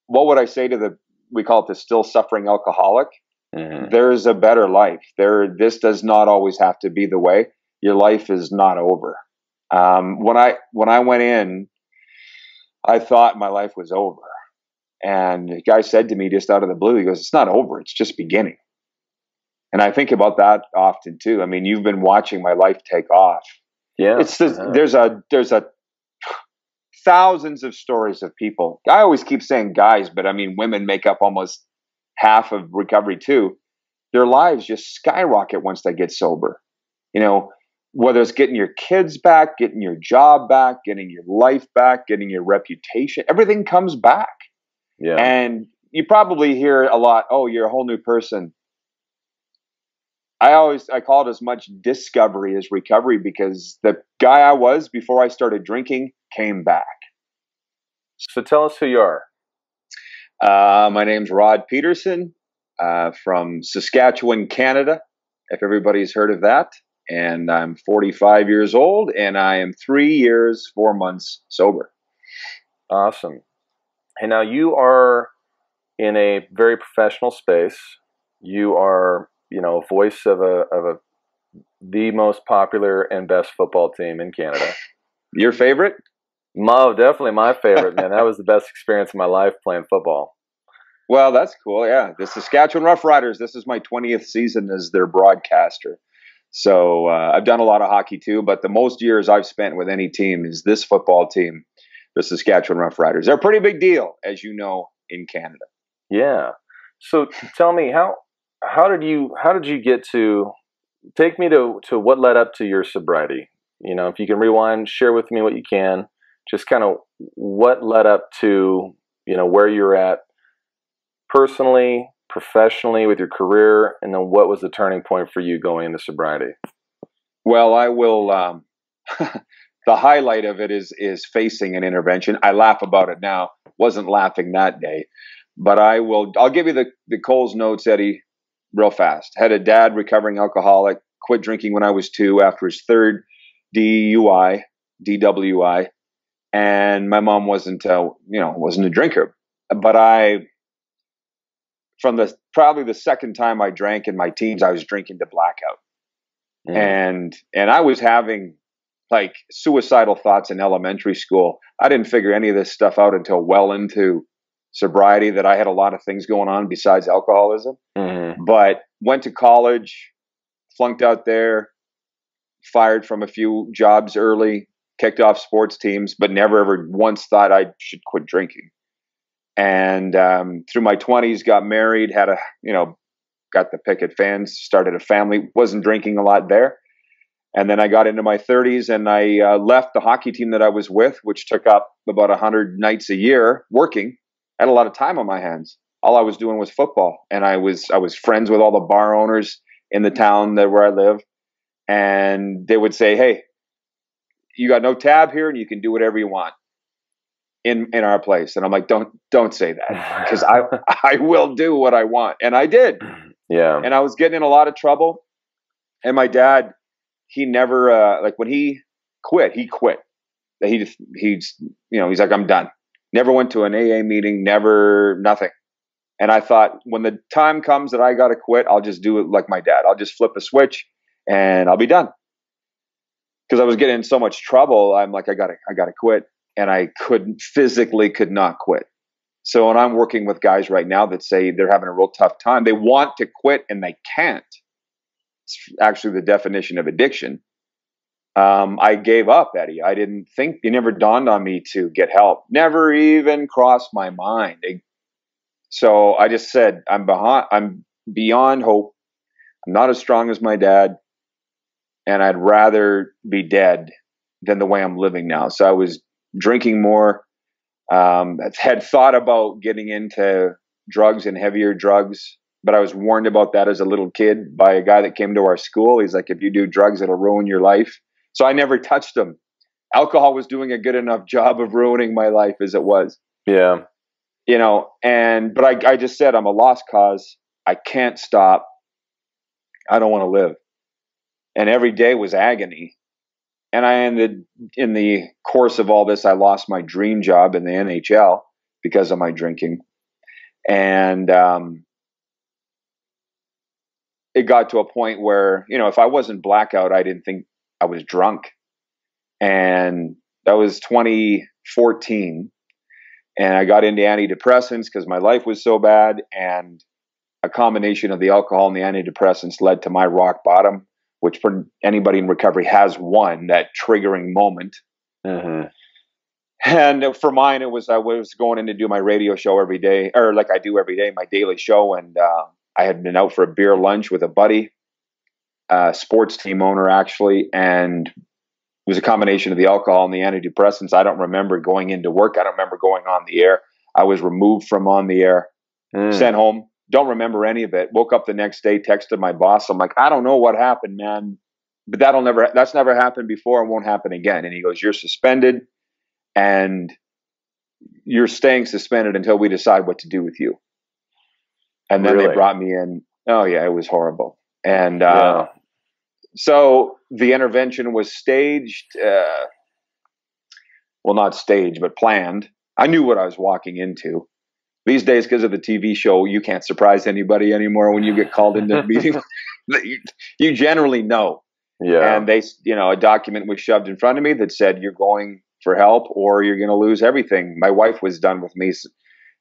what would I say to we call it the still suffering alcoholic? Mm-hmm. There's a better life. This does not always have to be the way. Your life is not over. When I went in, I thought my life was over. And the guy said to me just out of the blue, he goes, "It's not over. It's just beginning." And I think about that often too. I mean, you've been watching my life take off. Yeah. There's a thousands of stories of people. I always keep saying guys, but I mean, women make up almost half of recovery too. Their lives just skyrocket once they get sober. You know, whether it's getting your kids back, getting your job back, getting your life back, getting your reputation, everything comes back. Yeah. And you probably hear a lot, "Oh, you're a whole new person." I call it as much discovery as recovery, because the guy I was before I started drinking came back. So tell us who you are. My name's Rod Pedersen, from Saskatchewan, Canada, if everybody's heard of that. And I'm 45 years old, and I am 3 years, 4 months sober. Awesome. And now you are in a very professional space. You are, voice of the most popular and best football team in Canada. Your favorite? Definitely my favorite, man. That was the best experience of my life playing football. Well, that's cool. Yeah, the Saskatchewan Roughriders. This is my 20th season as their broadcaster. So I've done a lot of hockey too, but the most years I've spent with any team is this football team, the Saskatchewan Roughriders. They're a pretty big deal, as you know, in Canada. Yeah. So tell me, how did you get to, take me to what led up to your sobriety? If you can rewind, share with me what you can, just kind of what led up to, where you're at personally, professionally, with your career, and then what was the turning point for you going into sobriety? Well, I will, the highlight of it is facing an intervention. I laugh about it now. Wasn't laughing that day. But I'll give you the Coles notes, Eddie, real fast. Had a dad, recovering alcoholic, quit drinking when I was 2 after his third DWI, and my mom wasn't a drinker. But probably the second time I drank in my teens, I was drinking to blackout. And I was having like suicidal thoughts in elementary school. I didn't figure any of this stuff out until well into sobriety, that I had a lot of things going on besides alcoholism. But went to college, flunked out there, fired from a few jobs early, kicked off sports teams, but never ever once thought I should quit drinking. And through my 20s, got married, got the picket fence, started a family, wasn't drinking a lot there. And then I got into my 30s, and I left the hockey team that I was with, which took up about 100 nights a year working. I had a lot of time on my hands. All I was doing was football, and I was friends with all the bar owners in the town where I live, and they would say, "Hey, you got no tab here, and you can do whatever you want in our place." And I'm like, "Don't say that, because I will do what I want," and I did. Yeah. And I was getting in a lot of trouble, and my dad, he never when he quit. He's like, "I'm done." Never went to an AA meeting, nothing. And I thought, when the time comes that I got to quit, I'll just do it like my dad. I'll just flip a switch and I'll be done. Because I was getting in so much trouble. I'm like, I got to quit. And I physically could not quit. So when I'm working with guys right now that say they're having a real tough time, they want to quit and they can't. It's actually the definition of addiction. I gave up, Eddie. I didn't think, it never dawned on me to get help. Never even crossed my mind. So I just said, I'm beyond hope. I'm not as strong as my dad, and I'd rather be dead than the way I'm living now. So I was drinking more. Had thought about getting into drugs and heavier drugs, but I was warned about that as a little kid by a guy that came to our school. He's like, "If you do drugs, it'll ruin your life." So I never touched them. Alcohol was doing a good enough job of ruining my life as it was. Yeah. But I just said, I'm a lost cause. I can't stop. I don't want to live. And every day was agony. And I ended, in the course of all this, I lost my dream job in the NHL because of my drinking. And it got to a point where, you know, if I wasn't blackout, I didn't think I was drunk. And that was 2014. And I got into antidepressants because my life was so bad. And a combination of the alcohol and the antidepressants led to my rock bottom, which for anybody in recovery has one, that triggering moment. Mm-hmm. And for mine, I was going in to do my radio show every day, or like I do every day, my daily show. And I had been out for a beer lunch with a buddy, sports team owner actually, and it was a combination of the alcohol and the antidepressants. I don't remember going into work. I don't remember going on the air. I was removed from on the air, sent home. Don't remember any of it. Woke up the next day, texted my boss. I'm like, I don't know what happened, man, but that's never happened before and won't happen again. And he goes, you're suspended and you're staying suspended until we decide what to do with you. And then Really? they brought me in. Oh yeah, it was horrible. And Yeah. so the intervention was staged, well, not staged, but planned. I knew what I was walking into. These days, because of the TV show, you can't surprise anybody anymore when you get called into a meeting. You generally know. Yeah. And they, you know, a document was shoved in front of me that said, you're going for help or you're going to lose everything. My wife was done with me,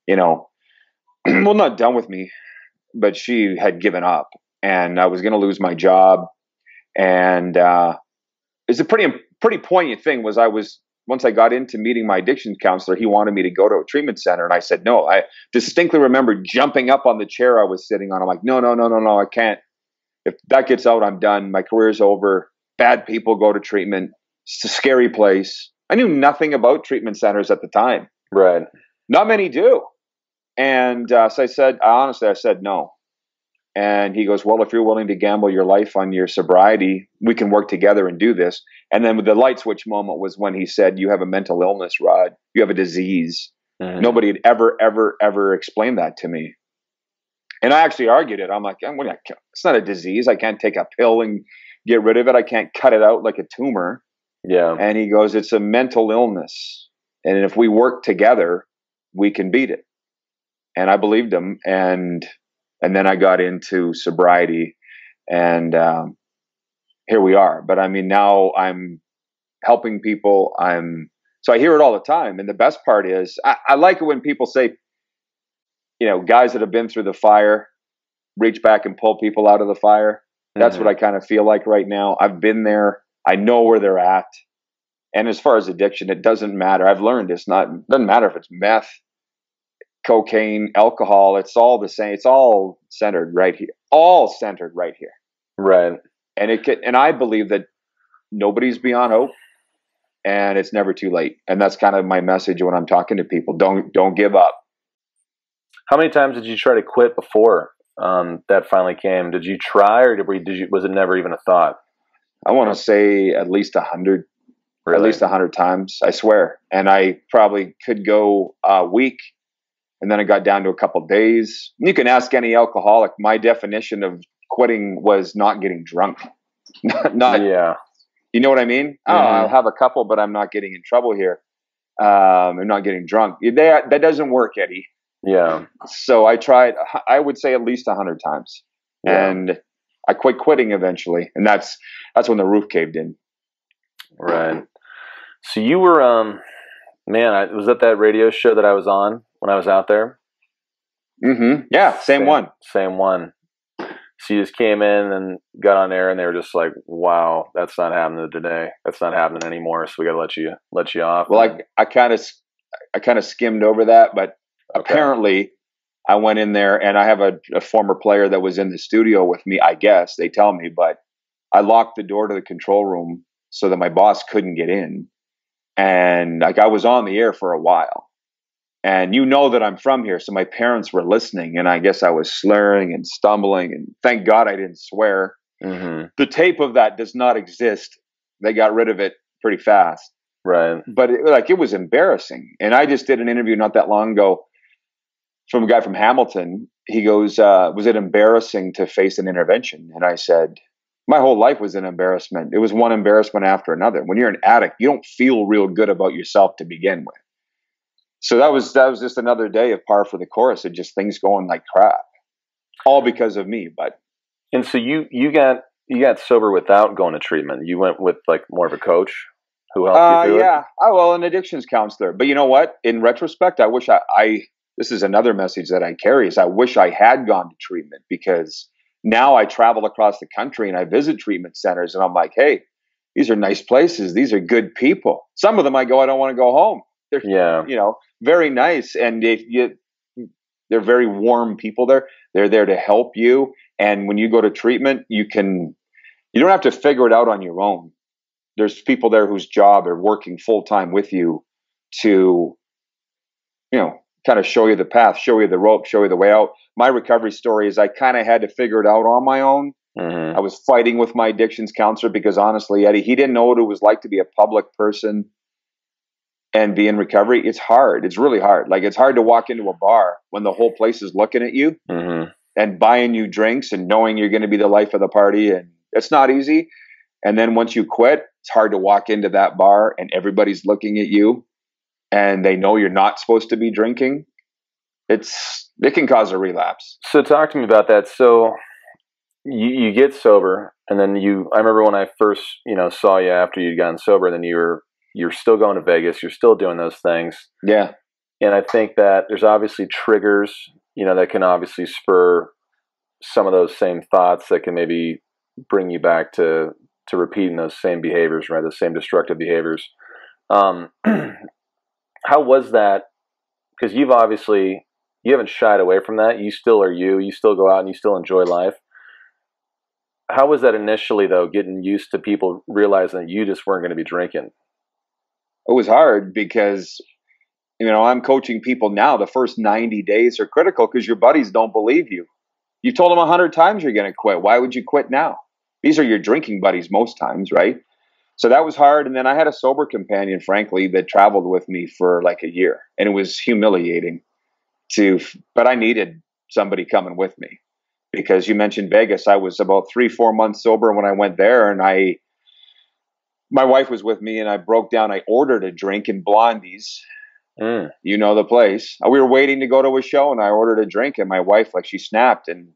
you know, well, not done with me, but she had given up and I was going to lose my job. And it's a pretty poignant thing was once I got into meeting my addiction counselor, he wanted me to go to a treatment center. And I said, no. I distinctly remember jumping up on the chair I was sitting on. I'm like, no, I can't. If that gets out, I'm done. My career's over. Bad people go to treatment. It's a scary place. I knew nothing about treatment centers at the time. Right. Not many do. And so I said no. And he goes, well, if you're willing to gamble your life on your sobriety, we can work together and do this. And then the light switch moment was when he said, you have a mental illness, Rod. You have a disease. Mm-hmm. Nobody had ever explained that to me. And I actually argued it. I'm like, it's not a disease. I can't take a pill and get rid of it. I can't cut it out like a tumor. Yeah. And he goes, it's a mental illness. And if we work together, we can beat it. And I believed him. And then I got into sobriety and here we are. But I mean, now I'm helping people. So I hear it all the time. And the best part is I like it when people say, you know, guys that have been through the fire, reach back and pull people out of the fire. That's what I kind of feel like right now. I've been there. I know where they're at. And as far as addiction, it doesn't matter. I've learned it doesn't matter if it's meth, cocaine, alcohol, it's all the same. It's all centered right here. Right. And I believe that nobody's beyond hope and it's never too late. And that's kind of my message when I'm talking to people. Don't give up. How many times did you try to quit before that finally came? Did you try or was it never even a thought? I want to say at least 100. Really? At least 100 times, I swear. And I probably could go a week. And then I got down to a couple of days. You can ask any alcoholic. My definition of quitting was not getting drunk. Yeah. You know what I mean? Mm-hmm. Oh, I'll have a couple, but I'm not getting in trouble here. I'm not getting drunk. That doesn't work, Eddie. Yeah. So I tried, I would say at least 100 times. Yeah. And I quit quitting eventually. And that's when the roof caved in. Right. So you were, was that that radio show that I was on when I was out there? Mm-hmm. Yeah, same one. Same one. So you just came in and got on air, and they were just like, "Wow, that's not happening today. That's not happening anymore. So we got to let you off." Well, I kind of skimmed over that, but apparently I went in there, and I have a former player that was in the studio with me. I guess they tell me, but I locked the door to the control room so that my boss couldn't get in. And like I was on the air for a while, and you know that I'm from here. So my parents were listening, and I guess I was slurring and stumbling, and thank God I didn't swear. Mm-hmm. The tape of that does not exist. They got rid of it pretty fast. Right. But it was embarrassing. And I just did an interview not that long ago from a guy from Hamilton. He goes, was it embarrassing to face an intervention? And I said, my whole life was an embarrassment. It was one embarrassment after another. When you're an addict, you don't feel real good about yourself to begin with. So that was just another day of par for the course, and just things going like crap, all because of me. But And so you got sober without going to treatment. You went with like more of a coach who helped you through it. yeah, well, an addictions counselor. But you know what? In retrospect, I wish I this is another message that I carry is I wish I had gone to treatment, because now I travel across the country and I visit treatment centers, and I'm like, hey, these are nice places. These are good people. Some of them I don't want to go home. They're, Yeah. very nice. And they're very warm people there. They're there to help you. And when you go to treatment, you don't have to figure it out on your own. There's people there whose job are working full time with you to, kind of show you the path, show you the rope, show you the way out. My recovery story is I kind of had to figure it out on my own. Mm-hmm. I was fighting with my addictions counselor because honestly, Eddie, he didn't know what it was like to be a public person and be in recovery. It's hard. It's really hard. Like, it's hard to walk into a bar when the whole place is looking at you Mm-hmm. and buying you drinks and knowing you're going to be the life of the party. And it's not easy. And then once you quit, it's hard to walk into that bar and everybody's looking at you and they know you're not supposed to be drinking. It can cause a relapse. So talk to me about that. So you get sober, and then I remember when I first, saw you after you'd gotten sober, and then you're still going to Vegas, you're still doing those things. Yeah. And I think that there's obviously triggers, that can obviously spur some of those same thoughts that can maybe bring you back to repeating those same behaviors, right? Those same destructive behaviors. How was that? Because you haven't shied away from that. You still are you. You still go out and you still enjoy life. How was that initially, though, getting used to people realizing that you just weren't going to be drinking? It was hard because, I'm coaching people now. The first 90 days are critical because your buddies don't believe you. You told them 100 times you're going to quit. Why would you quit now? These are your drinking buddies most times, right? So that was hard. And then I had a sober companion, frankly, that traveled with me for like a year. And it was humiliating but I needed somebody coming with me. Because you mentioned Vegas, I was about 3-4 months sober when I went there, and my wife was with me, and I broke down. I ordered a drink in Blondie's. You know the place. We were waiting to go to a show, and I ordered a drink, and my wife, she snapped, and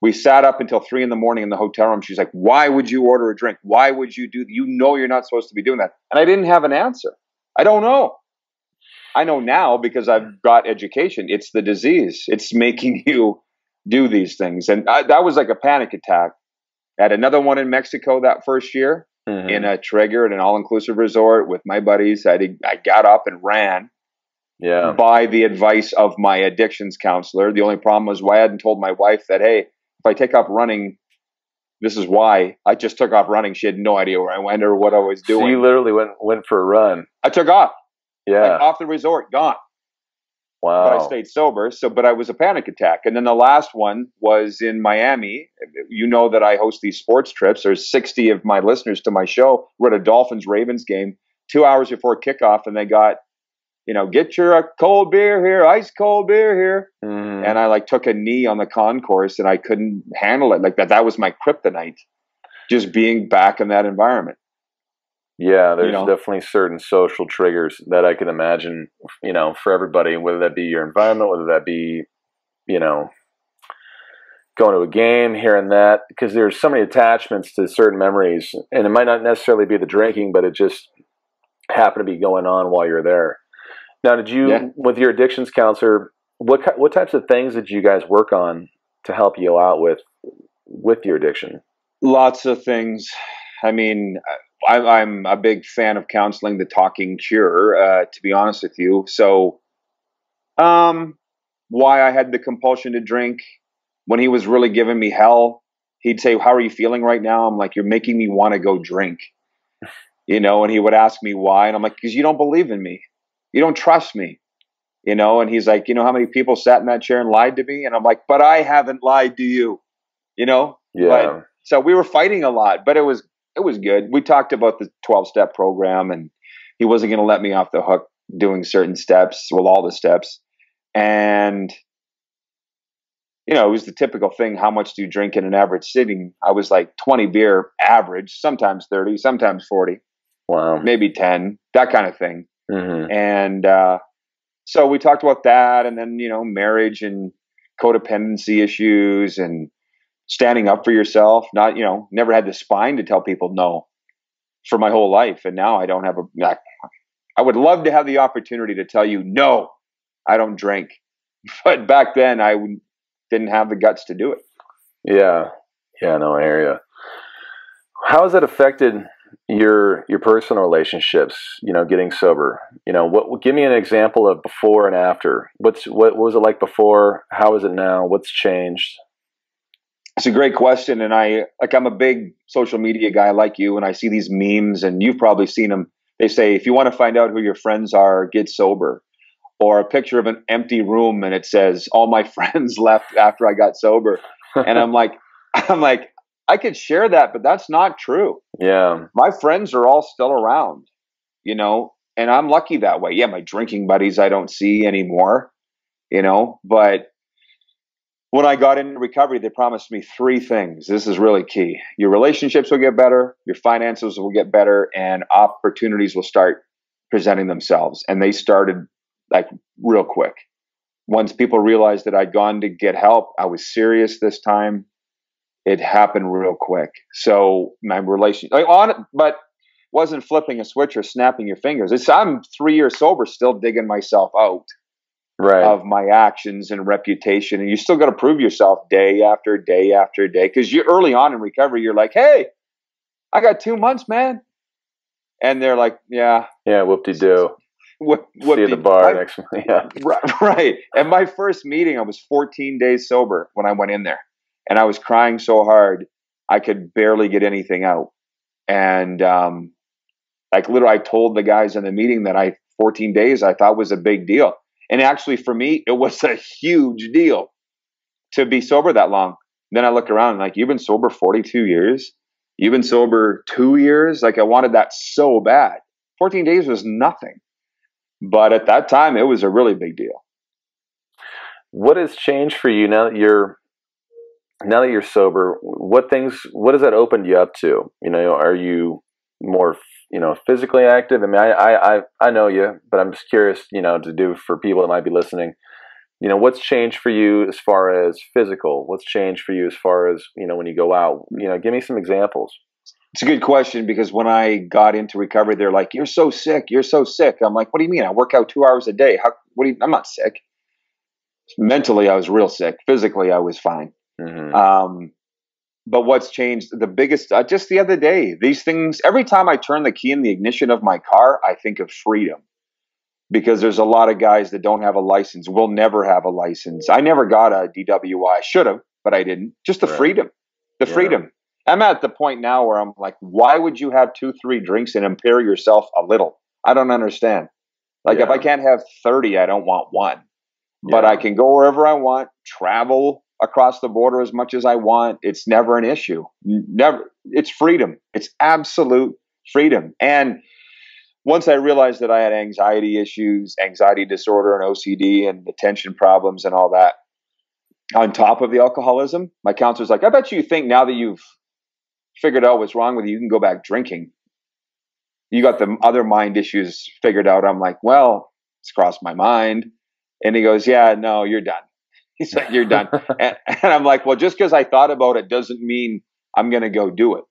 we sat up until 3 a.m. in the hotel room. She's like, "Why would you order a drink? Why would you do? You're not supposed to be doing that." And I didn't have an answer. I don't know. I know now because I've got education. It's the disease. It's making you do these things. And that was like a panic attack. I had another one in Mexico that first year in a trigger at an all-inclusive resort with my buddies. I got up and ran by the advice of my addictions counselor. The only problem was I hadn't told my wife that, hey, if I take off running, this is why. I just took off running. She had no idea where I went or what I was doing. So you literally went for a run. I took off. Yeah. Off the resort, gone. Wow. But I stayed sober. But I was a panic attack. And then the last one was in Miami. You know that I host these sports trips. There's 60 of my listeners to my show. We're at a Dolphins-Ravens game 2 hours before kickoff, and they got, get your cold beer here, ice cold beer here. And I took a knee on the concourse, and I couldn't handle it. That was my kryptonite, just being back in that environment. Yeah, there's definitely certain social triggers that I can imagine, for everybody, whether that be your environment, whether that be, going to a game, hearing that, because there's so many attachments to certain memories, and it might not necessarily be the drinking, but it just happened to be going on while you're there. Now, did you, with your addictions counselor, what types of things did you guys work on to help you out with your addiction? Lots of things. I mean, I'm a big fan of counseling, the talking cure, to be honest with you. So, why I had the compulsion to drink, when he was really giving me hell, he'd say, "How are you feeling right now?" I'm like, "You're making me want to go drink." And he would ask me why. And I'm like, "Because you don't believe in me. You don't trust me." And he's like, "How many people sat in that chair and lied to me?" And I'm like, "But I haven't lied to you." Yeah. But, so we were fighting a lot, but it was good. We talked about the 12-step program, and he wasn't going to let me off the hook doing certain steps, all the steps. And, it was the typical thing. How much do you drink in an average sitting? I was like 20 beer average, sometimes 30, sometimes 40. Wow. Maybe 10, that kind of thing. And So we talked about that, and then, marriage and codependency issues and standing up for yourself. Not, never had the spine to tell people no for my whole life. And now I don't have I would love to have the opportunity to tell you, no, I don't drink. But back then I didn't have the guts to do it. Yeah. Yeah, no, I hear you. How has it affected your personal relationships, getting sober? Give me an example of before and after. What was it like before? How is it now? What's changed? It's a great question. And I'm a big social media guy like you, and I see these memes, and you've probably seen them. They say, if you want to find out who your friends are, get sober. Or a picture of an empty room, and it says, all my friends left after I got sober. And I'm like, I could share that, but that's not true. Yeah. My friends are all still around, and I'm lucky that way. Yeah, my drinking buddies I don't see anymore, but when I got into recovery, they promised me 3 things. This is really key. Your relationships will get better, your finances will get better, and opportunities will start presenting themselves. And they started like real quick. Once people realized that I'd gone to get help, I was serious this time. It happened real quick. So my but wasn't flipping a switch or snapping your fingers. I'm 3 years sober, still digging myself out of my actions and reputation. And you still got to prove yourself day after day after day. Because you're early on in recovery, you're like, hey, I got 2 months, man. And they're like, yeah. Yeah, whoop-de-doo. See you at the bar next month. Yeah. Right. And my first meeting, I was 14 days sober when I went in there. And I was crying so hard, I could barely get anything out. And literally, I told the guys in the meeting that 14 days I thought was a big deal. And actually, for me, it was a huge deal to be sober that long. Then I look around and like, you've been sober 42 years? You've been sober 2 years? Like, I wanted that so bad. 14 days was nothing. But at that time, it was a really big deal. What has changed for you now that you're sober? What has that opened you up to? Are you more, physically active? I mean, I know you, but I'm just curious, to do for people that might be listening, what's changed for you as far as physical? What's changed for you as far as, when you go out? Give me some examples. It's a good question, because when I got into recovery, they're like, you're so sick. You're so sick. I'm like, what do you mean? I work out 2 hours a day. I'm not sick. Mentally, I was real sick. Physically, I was fine. Mm-hmm. But what's changed, the biggest, just the other day, these things, every time I turn the key in the ignition of my car, I think of freedom. Because there's a lot of guys that don't have a license, will never have a license. I never got a DWI. I should have, but I didn't. Just the freedom. The freedom. I'm at the point now where I'm like, why would you have 2-3 drinks and impair yourself a little? I don't understand. Like, if I can't have 30, I don't want 1. But I can go wherever I want, travel across the border as much as I want. It's never an issue. Never. It's freedom. It's absolute freedom. And once I realized that I had anxiety issues, anxiety disorder and OCD and attention problems and all that, on top of the alcoholism, my counselor's like, I bet you think now that you've figured out what's wrong with you, you can go back drinking. You got the other mind issues figured out. I'm like, well, it's crossed my mind. And he goes, yeah, no, you're done. He's like, you're done. and I'm like, well, just because I thought about it doesn't mean I'm going to go do it.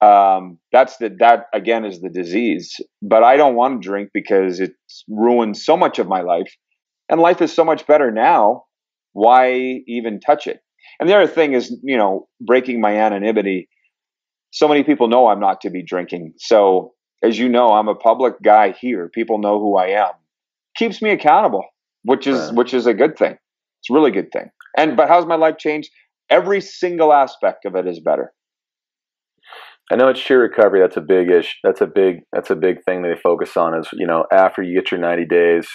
That again is the disease. But I don't want to drink because it's ruined so much of my life. And life is so much better now. Why even touch it? And the other thing is, breaking my anonymity. So many people know I'm not to be drinking. So as you know, I'm a public guy here. People know who I am. Keeps me accountable, which is a good thing. It's a really good thing. But how's my life changed? Every single aspect of it is better. I know it's sheer recovery. That's a big issue. That's a big thing that they focus on is, after you get your 90 days,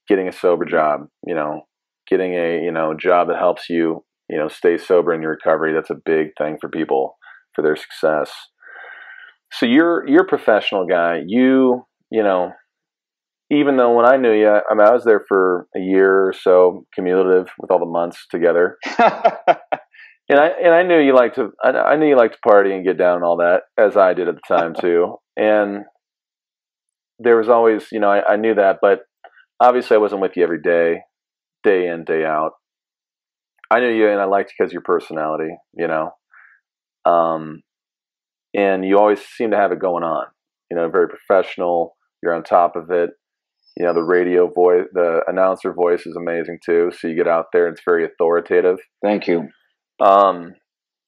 getting a sober job, getting a, job that helps you, stay sober in your recovery. That's a big thing for people for their success. So you're a professional guy. Even though when I knew you, I mean, I was there for a year or so, cumulative with all the months together. And I knew you liked to party and get down and all that, as I did at the time too. And there was always, I knew that, but obviously I wasn't with you every day, day in, day out. I knew you, and I liked you because of your personality, you know. And you always seem to have it going on. You know, very professional. You're on top of it. You know, the radio voice, the announcer voice is amazing too. So you get out there, and it's very authoritative. Thank you. You know,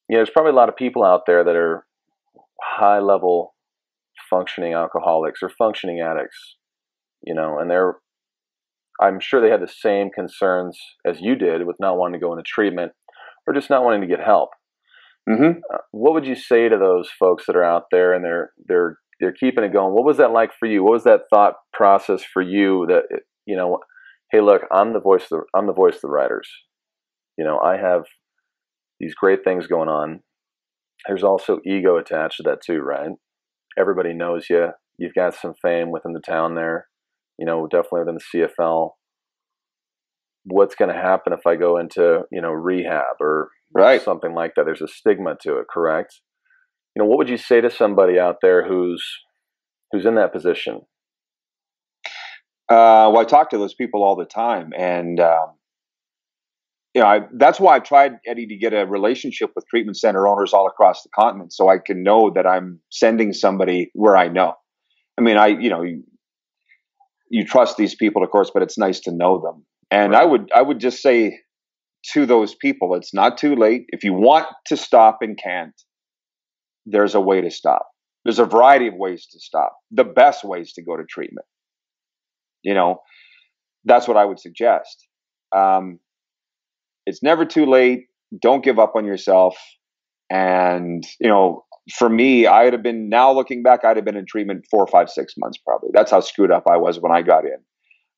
there's probably a lot of people out there that are high level functioning alcoholics or functioning addicts, you know, and I'm sure they had the same concerns as you did with not wanting to go into treatment or just not wanting to get help. Mm-hmm. What would you say to those folks that are out there and they're keeping it going? What was that like for you? What was that thought process for you that, you know, hey, look, I'm the voice of the writers. You know, I have these great things going on. There's also ego attached to that too, right? Everybody knows you. You've got some fame within the town there, you know, definitely within the CFL. What's going to happen if I go into, you know, rehab or something like that? There's a stigma to it, correct? You know, what would you say to somebody out there who's in that position? Well, I talk to those people all the time, and you know, that's why I tried, Eddie, to get a relationship with treatment center owners all across the continent, so I can know that I'm sending somebody where I know. I mean, you know, you trust these people, of course, but it's nice to know them. And right. I would just say to those people, it's not too late. If you want to stop and can't, there's a way to stop. There's a variety of ways to stop. The best ways to go to treatment. You know, that's what I would suggest. It's never too late. Don't give up on yourself. And, you know, for me, now looking back, I'd have been in treatment 4, 5, 6 months probably. That's how screwed up I was when I got in.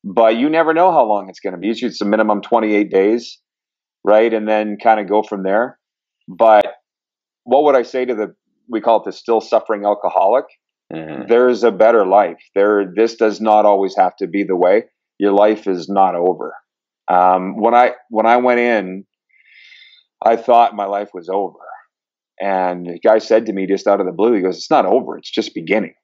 But you never know how long it's going to be. It's a minimum 28 days, right? And then kind of go from there. But what would I say to we call it the still suffering alcoholic? Mm-hmm. There's a better life. This does not always have to be the way. Your life is not over. When I went in, I thought my life was over. And the guy said to me just out of the blue, he goes, "It's not over. It's just beginning."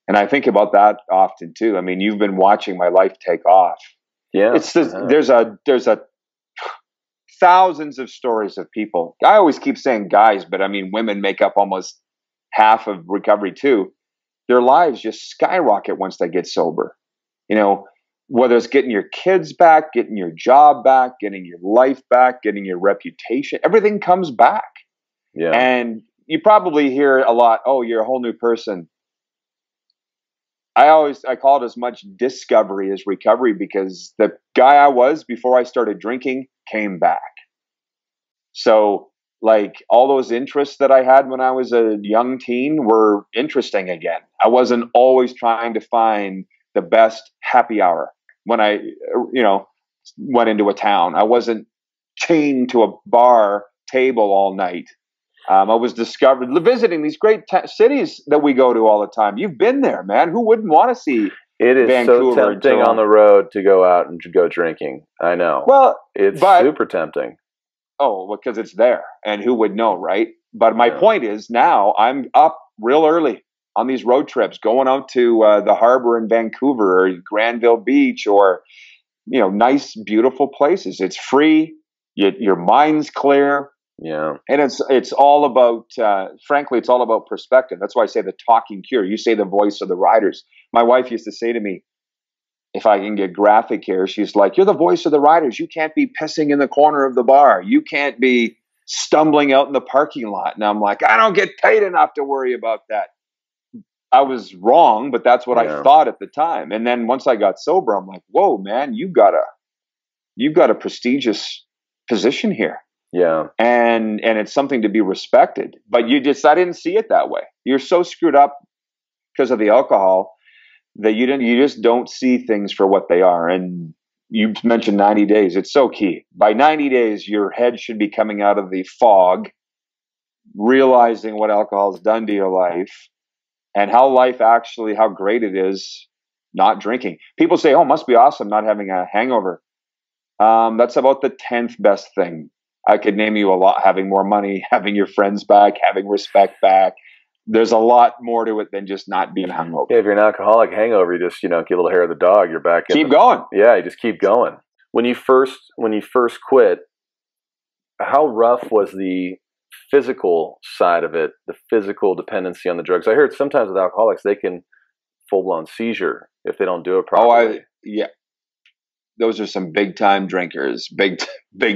And I think about that often too. I mean, you've been watching my life take off. Yeah. There's a thousands of stories of people. I always keep saying guys, but I mean, women make up almost half of recovery too. Their lives just skyrocket once they get sober. You know, whether it's getting your kids back, getting your job back, getting your life back, getting your reputation, everything comes back. Yeah. And you probably hear a lot, "Oh, you're a whole new person." I call it as much discovery as recovery, because the guy I was before I started drinking came back. So like all those interests that I had when I was a young teen were interesting again. I wasn't always trying to find the best happy hour when I, you know, went into a town. I wasn't chained to a bar table all night. I was visiting these great cities that we go to all the time. You've been there, man. Who wouldn't want to see it is Vancouver so tempting on the road to go out and go drinking. I know. Well, it's super tempting. Oh, because it's there. And who would know, right? But my point is, now I'm up real early on these road trips, going out to the harbor in Vancouver or Granville Beach, or, you know, nice, beautiful places. It's free. Your mind's clear. Yeah. And it's all about, frankly, it's all about perspective. That's why I say the talking cure. You say the voice of the riders. My wife used to say to me, if I can get graphic here, she's like, "You're the voice of the riders. You can't be pissing in the corner of the bar. You can't be stumbling out in the parking lot." And I'm like, I don't get paid enough to worry about that. I was wrong, but that's what I thought at the time. And then once I got sober, I'm like, whoa, man, you've got a prestigious position here. Yeah. And it's something to be respected. But I didn't see it that way. You're so screwed up because of the alcohol that you just don't see things for what they are. And you mentioned 90 days. It's so key. By 90 days, your head should be coming out of the fog, realizing what alcohol has done to your life and how great it is not drinking. People say, "Oh, it must be awesome not having a hangover." That's about the 10th best thing. I could name you a lot: having more money, having your friends back, having respect back. there's a lot more to it than just not being hungover. Yeah, if you're an alcoholic hangover, you just, get a little hair of the dog, you're back in. Keep going. Yeah, you just keep going. When you first quit, how rough was the physical side of it, the physical dependency on the drugs? I heard sometimes with alcoholics, they can full-blown seizure if they don't do it properly. Yeah. Those are some big time drinkers, big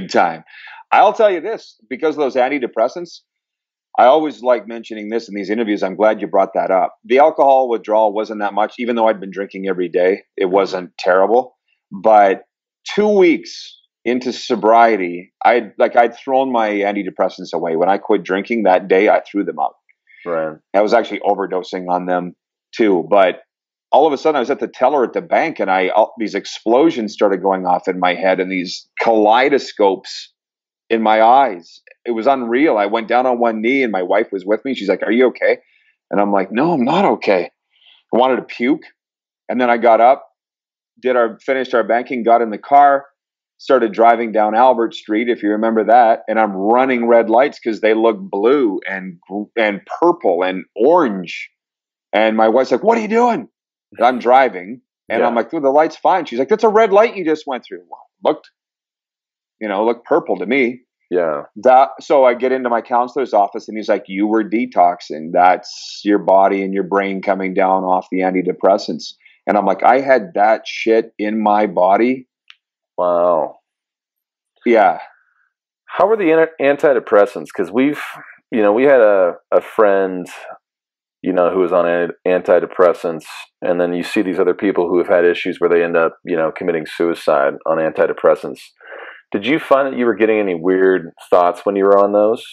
time. I'll tell you this, because of those antidepressants, I always like mentioning this in these interviews. I'm glad you brought that up. The alcohol withdrawal wasn't that much, even though I'd been drinking every day. It wasn't terrible. But 2 weeks into sobriety, I'd thrown my antidepressants away. When I quit drinking that day, I threw them out. Right. I was actually overdosing on them too. But all of a sudden, I was at the teller at the bank, and these explosions started going off in my head, and these kaleidoscopes in my eyes. It was unreal. I went down on one knee, and my wife was with me. She's like, "Are you okay?" And I'm like, "No, I'm not okay." I wanted to puke. And then I got up, finished our banking, got in the car, started driving down Albert Street, if you remember that. And I'm running red lights because they look blue and purple and orange. And my wife's like, "What are you doing?" And I'm driving. And I'm like, "Dude, the light's fine." She's like, "That's a red light you just went through." Well, looked purple to me. Yeah. So I get into my counselor's office, and he's like, "You were detoxing. That's your body and your brain coming down off the antidepressants." And I'm like, I had that shit in my body. Wow. Yeah. How were the antidepressants? Because we had a friend, who was on antidepressants, and then you see these other people who have had issues where they end up, committing suicide on antidepressants. Did you find that you were getting any weird thoughts when you were on those,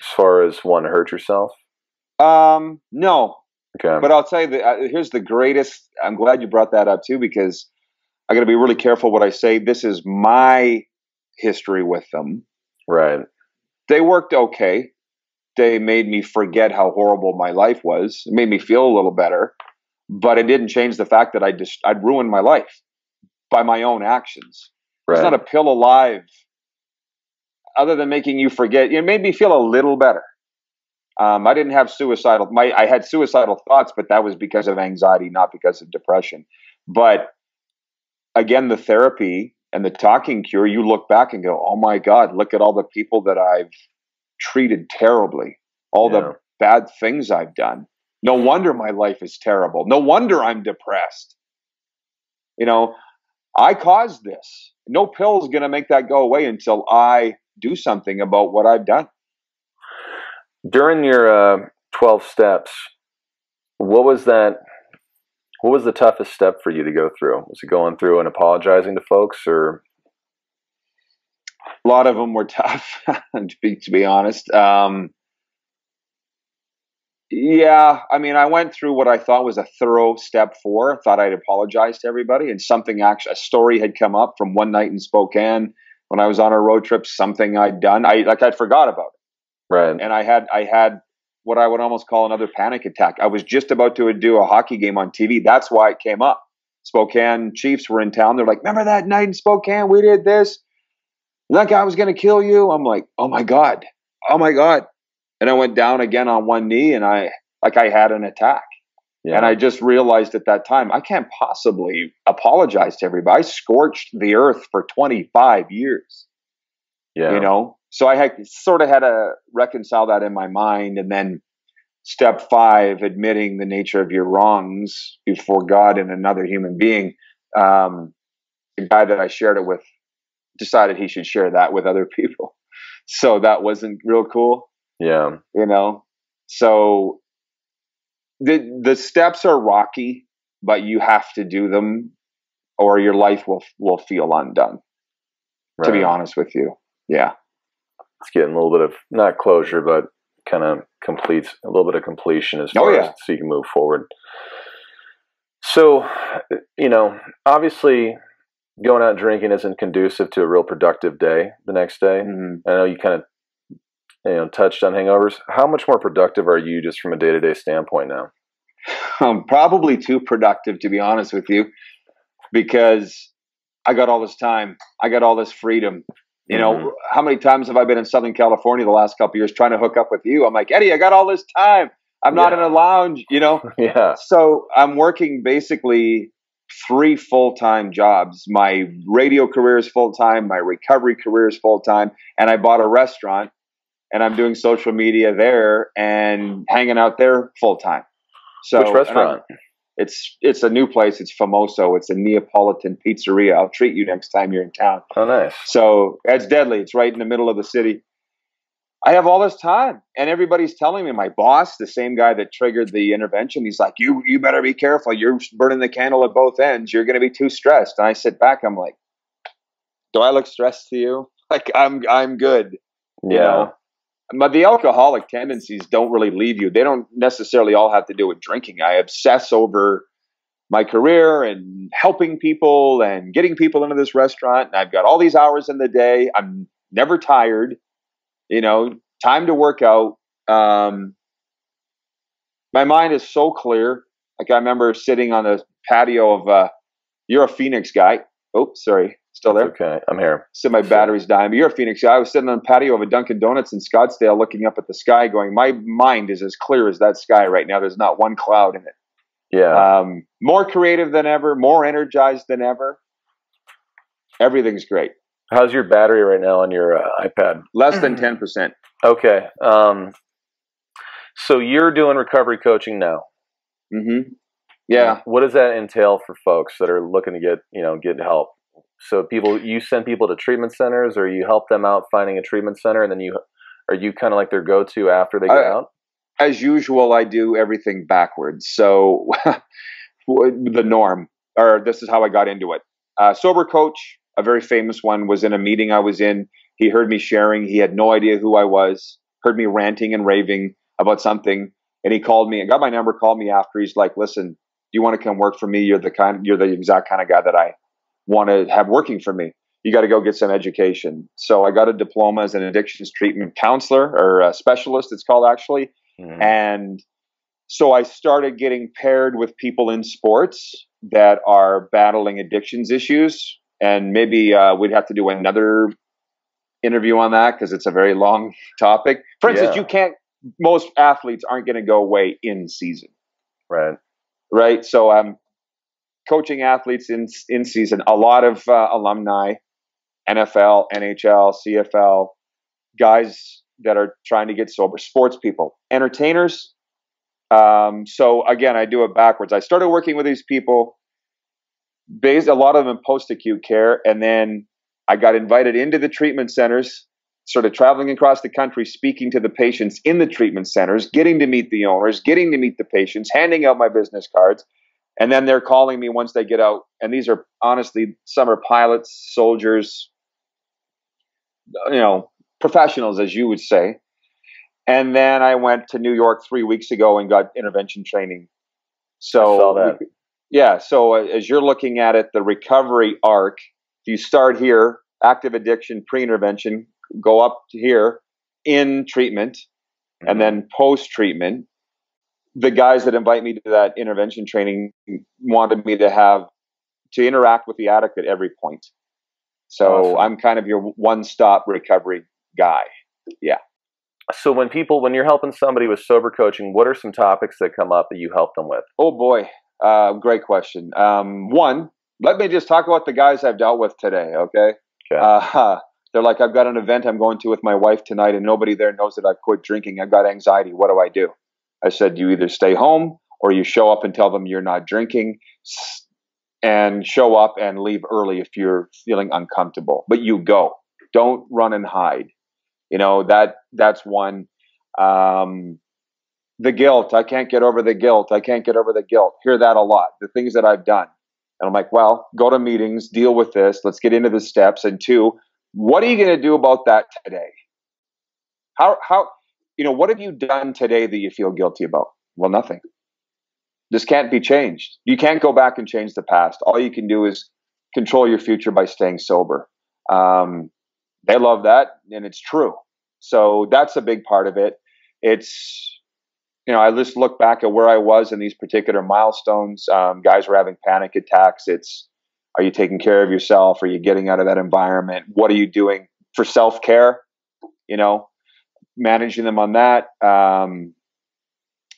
as far as wanting to hurt yourself? No. Okay. But I'll tell you that here's the greatest. I'm glad you brought that up too, because I got to be really careful what I say. This is my history with them. Right. They worked okay. They made me forget how horrible my life was. It made me feel a little better, but it didn't change the fact that I'd ruined my life by my own actions. Right. It's not a pill alive. Other than making you forget, it made me feel a little better. I didn't have I had suicidal thoughts, but that was because of anxiety, not because of depression. But again, the therapy and the talking cure, you look back and go, "Oh my God, look at all the people that I've treated terribly, all the bad things I've done. No wonder my life is terrible. No wonder I'm depressed. I caused this. No pill is going to make that go away until I do something about what I've done." During your 12 steps, what was the toughest step for you to go through? Was it going through and apologizing to folks, or? A lot of them were tough, to be honest. Yeah, I went through what I thought was a thorough step 4. I thought I'd apologize to everybody, and a story had come up from one night in Spokane when I was on a road trip. Something I'd done, I'd forgot about it. Right. And I had what I would almost call another panic attack. I was just about to do a hockey game on TV. That's why it came up. Spokane Chiefs were in town. They're like, "Remember that night in Spokane? We did this. And that guy was going to kill you." I'm like, "Oh my God. Oh my God." And I went down again on one knee, and I had an attack. Yeah. And I just realized at that time, I can't possibly apologize to everybody. I scorched the earth for 25 years. Yeah. So I had to reconcile that in my mind. And then step 5, admitting the nature of your wrongs before God and another human being. The guy that I shared it with decided he should share that with other people. So that wasn't real cool. Yeah. So the steps are rocky, but you have to do them or your life will feel undone. Right. To be honest with you. Yeah. It's getting a little bit of not closure, but kind of completes a little bit of completion as far as so you can move forward. So, obviously going out drinking isn't conducive to a real productive day the next day. Mm-hmm. I know you kind of touched on hangovers. How much more productive are you just from a day-to-day standpoint now? Probably too productive, to be honest with you, because I got all this time. I got all this freedom. How many times have I been in Southern California the last couple of years trying to hook up with you? I'm like, "Eddie, I got all this time. I'm not in a lounge, you know? Yeah. So I'm working basically 3 full-time jobs. My radio career is full-time. My recovery career is full-time. And I bought a restaurant and I'm doing social media there and hanging out there full-time. So, which restaurant? It's a new place. It's Famoso. It's a Neapolitan pizzeria. I'll treat you next time you're in town. Oh, nice. So it's deadly. It's right in the middle of the city. I have all this time, and everybody's telling me. My boss, the same guy that triggered the intervention, he's like, "You better be careful. You're burning the candle at both ends. You're going to be too stressed." And I sit back. I'm like, "Do I look stressed to you? Like I'm good." Yeah. You know? But the alcoholic tendencies don't really leave you. They don't necessarily all have to do with drinking. I obsess over my career and helping people and getting people into this restaurant. And I've got all these hours in the day. I'm never tired, you know, time to work out. My mind is so clear. Like I remember sitting on the patio of, you're a Phoenix guy. Oh, sorry. Still there? Okay, I'm here. So my battery's dying. But you're a Phoenix guy. I was sitting on the patio of a Dunkin' Donuts in Scottsdale looking up at the sky going, my mind is as clear as that sky right now. There's not one cloud in it. Yeah. More creative than ever, more energized than ever. Everything's great. How's your battery right now on your iPad? Less than 10%. Okay. So you're doing recovery coaching now. Mm-hmm. Yeah. What does that entail for folks that are looking to get help? So you send people to treatment centers, or you help them out finding a treatment center, and then are you kind of like their go-to after they get out? As usual, I do everything backwards. So the norm, or this is how I got into it. Sober coach, a very famous one, was in a meeting I was in. He heard me sharing. He had no idea who I was, heard me ranting and raving about something. And he called me and got my number, called me after. He's like, "Listen, do you want to come work for me? You're the exact kind of guy that I want to have working for me. You got to go get some education." So I got a diploma as an addictions treatment counselor, or a specialist, it's called actually. Mm-hmm. And so I started getting paired with people in sports that are battling addictions issues. And maybe we'd have to do another interview on that because it's a very long topic. For instance, most athletes aren't going to go away in season. Right. So I'm coaching athletes in season, a lot of alumni, NFL, NHL, CFL, guys that are trying to get sober, sports people, entertainers. So again, I do it backwards. I started working with these people, based a lot of them in post-acute care, and then I got invited into the treatment centers, sort of traveling across the country, speaking to the patients in the treatment centers, getting to meet the owners, getting to meet the patients, handing out my business cards. And then they're calling me once they get out. And these are honestly, some are pilots, soldiers, professionals, as you would say. And then I went to New York 3 weeks ago and got intervention training. So I saw that. So as you're looking at it, the recovery arc, if you start here, active addiction, pre-intervention, go up to here in treatment, mm-hmm. and then post-treatment. The guys that invite me to that intervention training wanted me to interact with the addict at every point. So awesome. I'm kind of your one-stop recovery guy. Yeah. So when you're helping somebody with sober coaching, what are some topics that come up that you help them with? Oh boy. Great question. One, let me just talk about the guys I've dealt with today. Okay. They're like, "I've got an event I'm going to with my wife tonight and nobody there knows that I've quit drinking. I've got anxiety. What do I do?" I said, "You either stay home or you show up and tell them you're not drinking, and show up and leave early if you're feeling uncomfortable. But you go. Don't run and hide." That's one. The guilt. "I can't get over the guilt. I can't get over the guilt." Hear that a lot. The things that I've done. And I'm like, well, go to meetings, deal with this. Let's get into the steps. And two, what are you going to do about that today? What have you done today that you feel guilty about? Well, nothing. This can't be changed. You can't go back and change the past. All you can do is control your future by staying sober. They love that, and it's true. So that's a big part of it. It's, I just look back at where I was in these particular milestones. Guys were having panic attacks. It's, are you taking care of yourself? Are you getting out of that environment? What are you doing for self-care? Managing them on that.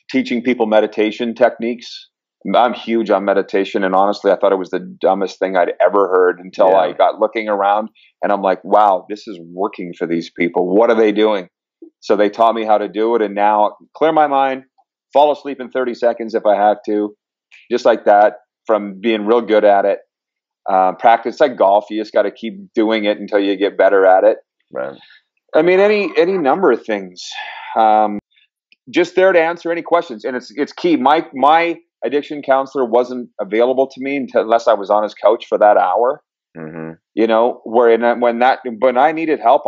teaching people meditation techniques. I'm huge on meditation, and honestly, I thought it was the dumbest thing I'd ever heard until I got looking around, and I'm like, wow, this is working for these people. What are they doing? So they taught me how to do it, and now clear my mind, fall asleep in 30 seconds if I have to, just like that, from being real good at it. Practice like golf. You just got to keep doing it until you get better at it. Right. I mean, any number of things. Just there to answer any questions, and it's key. My addiction counselor wasn't available to me unless I was on his couch for that hour. Mm-hmm. You know, when I needed help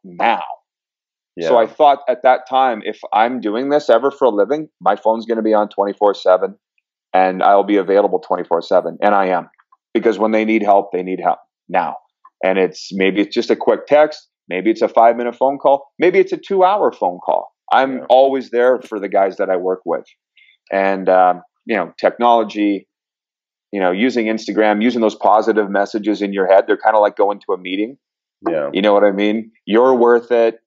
now. Yeah. So I thought at that time, if I'm doing this ever for a living, my phone's going to be on 24/7, and I'll be available 24/7, and I am, because when they need help now. And maybe it's just a quick text, maybe it's a 5-minute phone call, maybe it's a 2-hour phone call. I'm always there for the guys that I work with. And, technology, using Instagram, using those positive messages in your head, they're kind of like going to a meeting. Yeah. You know what I mean? You're worth it.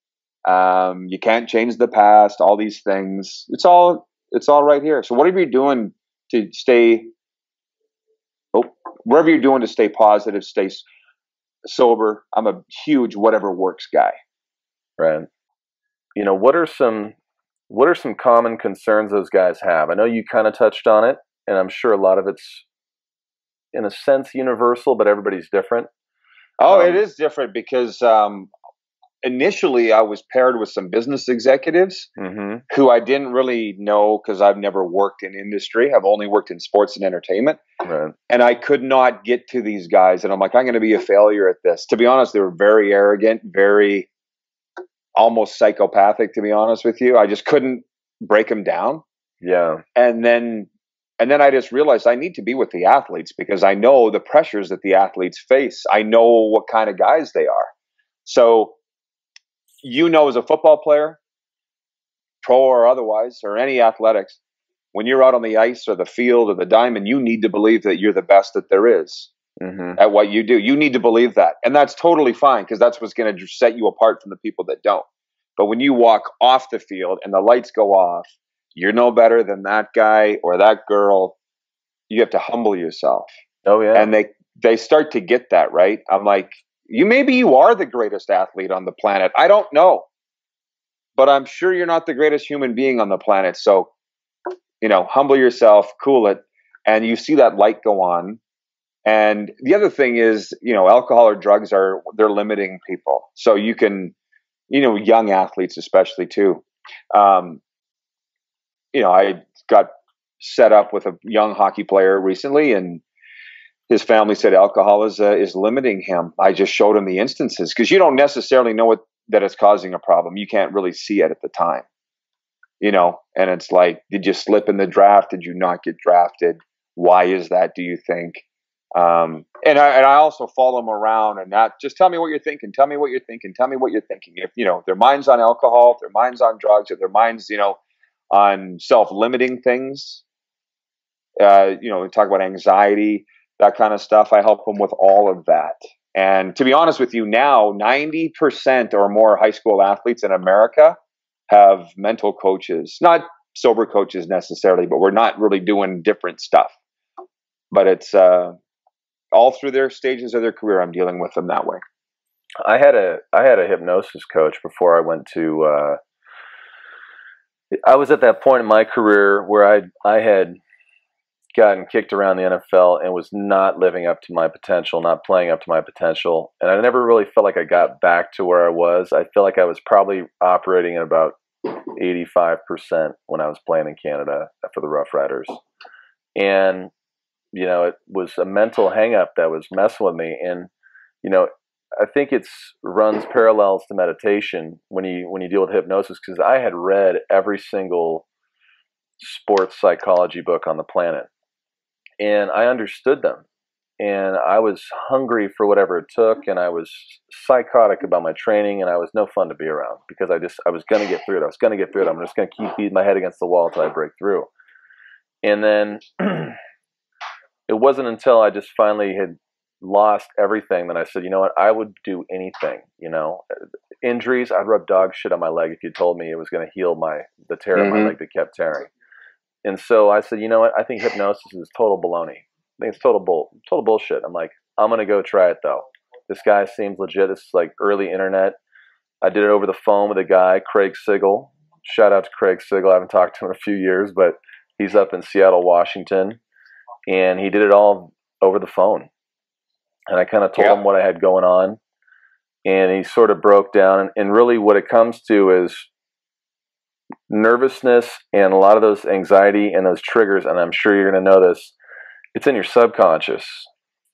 You can't change the past, all these things. It's all right here. So whatever you're doing to stay, whatever you're doing to stay positive, stay sober. I'm a huge whatever works guy. Right. What are some common concerns those guys have? I know you kind of touched on it, and I'm sure a lot of it's in a sense universal, but everybody's different. Oh, it is different because initially I was paired with some business executives who I didn't really know because I've never worked in industry. I've only worked in sports and entertainment. Right. And I could not get to these guys. And I'm like, I'm going to be a failure at this. To be honest, they were very arrogant, very almost psychopathic, to be honest with you. I just couldn't break them down. Yeah. And then I just realized I need to be with the athletes because I know the pressures that the athletes face. I know what kind of guys they are. So, as a football player, pro or otherwise, or any athletics, when you're out on the ice or the field or the diamond, you need to believe that you're the best that there is at what you do. You need to believe that. And that's totally fine because that's what's going to set you apart from the people that don't. But when you walk off the field and the lights go off, you're no better than that guy or that girl. You have to humble yourself. Oh, yeah. And they start to get that, right? I'm like, maybe you are the greatest athlete on the planet. I don't know. But I'm sure you're not the greatest human being on the planet. So, humble yourself, cool it. And you see that light go on. And the other thing is, alcohol or drugs they're limiting people. So you can, young athletes especially too. I got set up with a young hockey player recently, and his family said alcohol is limiting him. I just showed him the instances because you don't necessarily know that it's causing a problem. You can't really see it at the time, and it's like, did you slip in the draft? Did you not get drafted? Why is that? Do you think? And I also follow them around and not just tell me what you're thinking. Tell me what you're thinking. Tell me what you're thinking. If, their mind's on alcohol, if their mind's on drugs, if their mind's, on self-limiting things, talk about anxiety, that kind of stuff. I help them with all of that. And to be honest with you, now 90% or more high school athletes in America have mental coaches, not sober coaches necessarily, but we're not really doing different stuff. But it's all through their stages of their career, I'm dealing with them that way. I had a hypnosis coach before I went to. I was at that point in my career where I had gotten kicked around the NFL and was not living up to my potential, not playing up to my potential, and I never really felt like I got back to where I was. I feel like I was probably operating at about 85% when I was playing in Canada for the Rough Riders, and it was a mental hang-up that was messing with me. And, I think runs parallels to meditation when you deal with hypnosis, because I had read every single sports psychology book on the planet, and I understood them, and I was hungry for whatever it took, and I was psychotic about my training, and I was no fun to be around because I was going to get through it. I'm just going to keep beating my head against the wall until I break through. And then it wasn't until I just finally had lost everything, then I said, you know what, I would do anything, injuries. I'd rub dog shit on my leg if you told me it was going to heal the tear of my leg that kept tearing. And so I said, you know what, I think hypnosis is total baloney. I think it's total bullshit. I'm like, I'm going to go try it though. This guy seems legit. This is like early internet. I did it over the phone with a guy, Craig Sigel. Shout out to Craig Sigel. I haven't talked to him in a few years, but he's up in Seattle, Washington. And he did it all over the phone. And I kind of told him what I had going on. And he sort of broke down. And really what it comes to is nervousness and a lot of those anxiety and those triggers. And I'm sure you're going to know this. It's in your subconscious.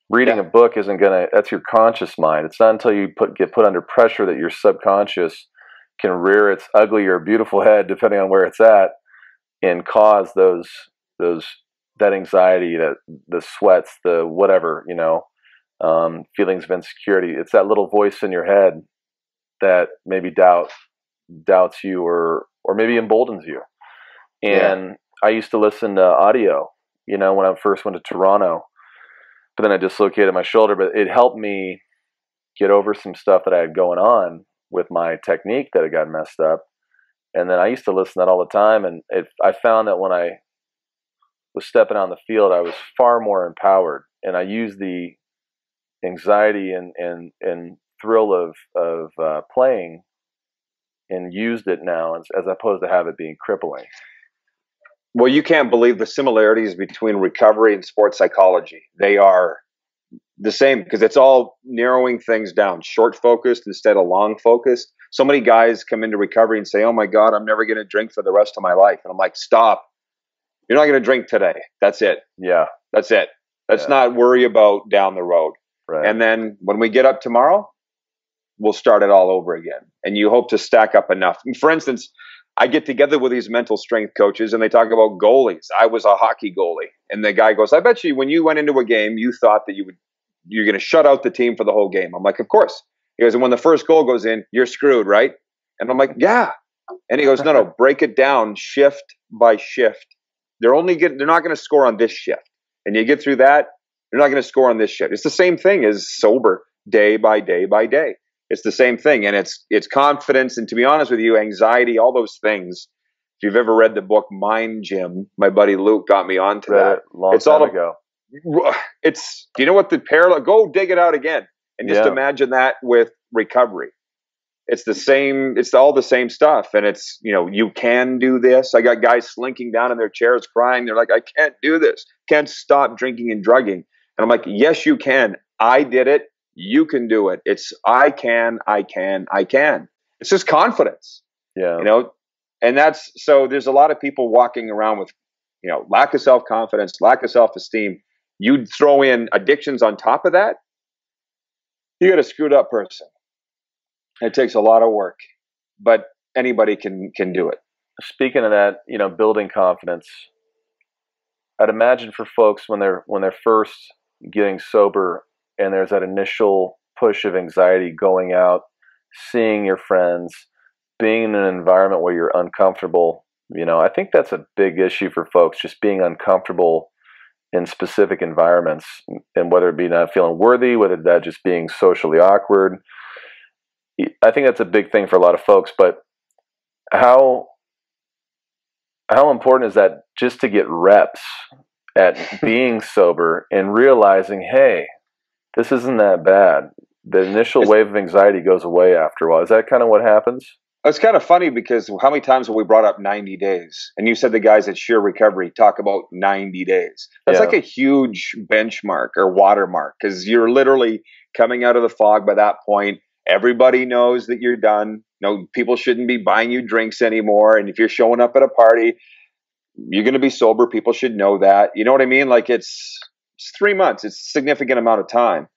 Reading a book isn't going to, that's your conscious mind. It's not until you get put under pressure that your subconscious can rear its ugly or beautiful head, depending on where it's at, and cause that anxiety, the sweats, the whatever, feelings of insecurity. It's that little voice in your head that maybe doubts you or maybe emboldens you. And I used to listen to audio, when I first went to Toronto. But then I dislocated my shoulder, but it helped me get over some stuff that I had going on with my technique that had got messed up. And then I used to listen to that all the time. And I found that when I was stepping out in the field, I was far more empowered. And I used the anxiety and thrill of playing and used it now as opposed to have it being crippling. Well, you can't believe the similarities between recovery and sports psychology. They are the same because it's all narrowing things down, short focused instead of long focused. So many guys come into recovery and say, oh my God, I'm never going to drink for the rest of my life. And I'm like, stop. You're not going to drink today. That's it. Yeah. That's it. Let's not worry about down the road. Right. And then when we get up tomorrow, we'll start it all over again. And you hope to stack up enough. For instance, I get together with these mental strength coaches and they talk about goalies. I was a hockey goalie. And the guy goes, I bet you when you went into a game, you thought that you're going to shut out the team for the whole game. I'm like, of course. He goes, and when the first goal goes in, you're screwed, right? And I'm like, yeah. And he goes, no, break it down shift by shift. They're not going to score on this shift. And you get through that, they're not going to score on this shift. It's the same thing as sober, day by day by day. It's the same thing. And it's confidence. And to be honest with you, anxiety, all those things. If you've ever read the book Mind Gym, my buddy Luke got me onto that. Long time ago. Do you know what the parallel, go dig it out again and just imagine that with recovery. It's the same. It's all the same stuff. And it's, you can do this. I got guys slinking down in their chairs crying. They're like, I can't do this. Can't stop drinking and drugging. And I'm like, yes, you can. I did it. You can do it. It's I can. It's just confidence. Yeah. And so there's a lot of people walking around with, lack of self-confidence, lack of self-esteem. You throw in addictions on top of that, you got a screwed up person. It takes a lot of work, but anybody can do it. Speaking of that, building confidence, I'd imagine for folks when they're first getting sober and there's that initial push of anxiety going out, seeing your friends, being in an environment where you're uncomfortable, I think that's a big issue for folks, just being uncomfortable in specific environments, and whether it be not feeling worthy, whether that just being socially awkward. I think that's a big thing for a lot of folks, but how important is that just to get reps at being sober and realizing, hey, this isn't that bad. The initial wave of anxiety goes away after a while. Is that kind of what happens? It's kind of funny because how many times have we brought up 90 days? And you said the guys at Sheer Recovery talk about 90 days. That's like a huge benchmark or watermark because you're literally coming out of the fog by that point. Everybody knows that you're done. People shouldn't be buying you drinks anymore. And if you're showing up at a party, you're going to be sober. People should know that. You know what I mean? Like it's 3 months. It's a significant amount of time.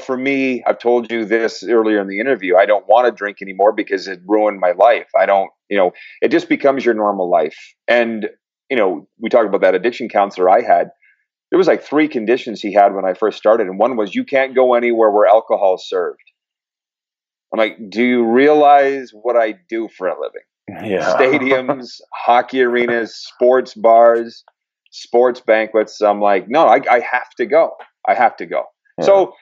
For me, I've told you this earlier in the interview. I don't want to drink anymore because it ruined my life. I don't, it just becomes your normal life. And, we talked about that addiction counselor I had. There was like 3 conditions he had when I first started. And one was you can't go anywhere where alcohol is served. I'm like, do you realize what I do for a living? Yeah. Stadiums, hockey arenas, sports bars. sports banquets. I'm like, no, I have to go. I have to go. Yeah. So,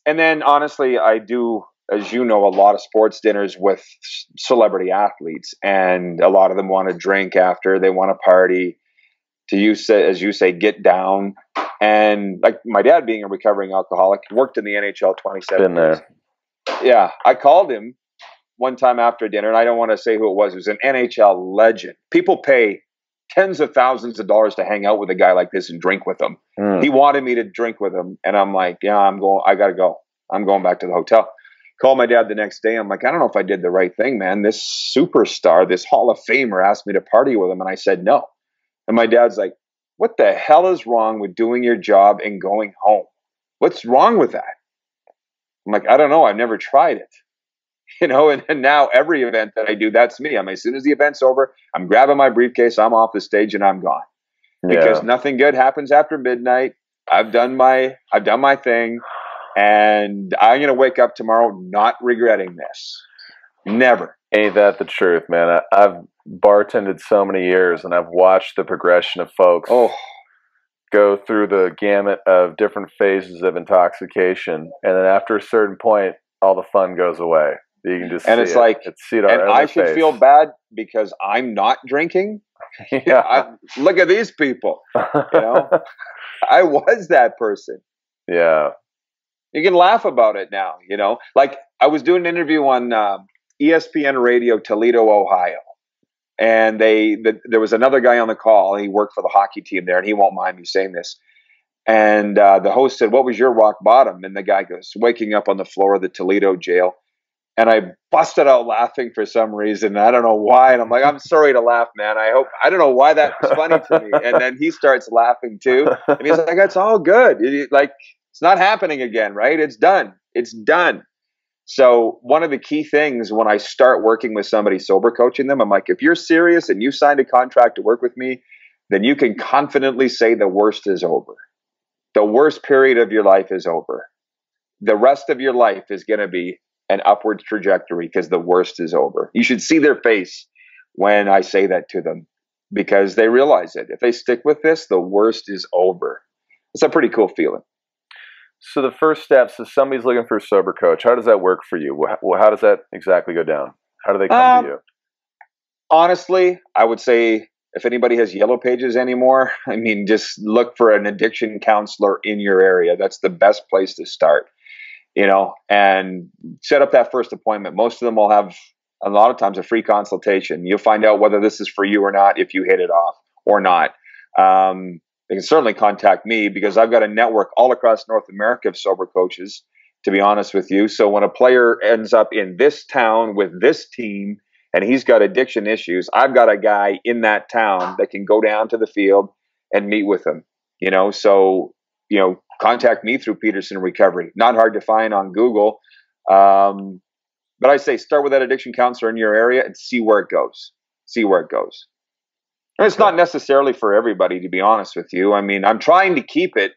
and then honestly, I do, as you know, a lot of sports dinners with celebrity athletes, and a lot of them want to drink after, they want to party, to use, as you say, get down. And like my dad being a recovering alcoholic, worked in the NHL 27 Been there. Yeah. I called him one time after dinner, and I don't want to say who it was. It was an NHL legend. People pay tens of thousands of dollars to hang out with a guy like this and drink with him. He wanted me to drink with him, and I'm like, yeah, I got to go. I'm going back to the hotel. Called my dad the next day. I'm like, I don't know if I did the right thing, man. This superstar, this Hall of Famer asked me to party with him, and I said no. And my dad's like, what the hell is wrong with doing your job and going home? What's wrong with that? I'm like, I don't know. I've never tried it. And now every event that I do, that's me. As soon as the event's over, I'm grabbing my briefcase, I'm off the stage, and I'm gone. Because nothing good happens after midnight. I've done my thing, and I'm gonna wake up tomorrow not regretting this. Never. Ain't that the truth, man? I've bartended so many years, and I've watched the progression of folks go through the gamut of different phases of intoxication, and then after a certain point, all the fun goes away. You can just and see it's it. like, and I should feel bad because I'm not drinking. Look at these people. I was that person. Yeah. You can laugh about it now. Like I was doing an interview on ESPN Radio, Toledo, Ohio, and there was another guy on the call. He worked for the hockey team there, and he won't mind me saying this. And the host said, "What was your rock bottom?" And the guy goes, "Waking up on the floor of the Toledo jail." And I busted out laughing for some reason. I don't know why. And I'm like, I'm sorry to laugh, man. I don't know why that was funny to me. And then he starts laughing too. And he's like, it's all good. It's not happening again, right? It's done. It's done. So one of the key things when I start working with somebody, sober coaching them, I'm like, if you're serious and you signed a contract to work with me, then you can confidently say the worst is over. The worst period of your life is over. The rest of your life is going to be an upward trajectory because the worst is over. You should see their face when I say that to them, because they realize it. If they stick with this, the worst is over. It's a pretty cool feeling. So the first steps is somebody's looking for a sober coach. How does that work for you? How does that exactly go down? How do they come to you? Honestly, I would say if anybody has yellow pages anymore, just look for an addiction counselor in your area. That's the best place to start. And set up that first appointment. Most of them will have, a lot of times, a free consultation. You'll find out whether this is for you or not, if you hit it off or not. They can certainly contact me because I've got a network all across North America of sober coaches, to be honest with you. So when a player ends up in this town with this team and he's got addiction issues, I've got a guy in that town that can go down to the field and meet with him. Contact me through Pedersen Recovery. Not hard to find on Google. But I say start with that addiction counselor in your area and see where it goes. See where it goes. And it's not necessarily for everybody, to be honest with you. I'm trying to keep it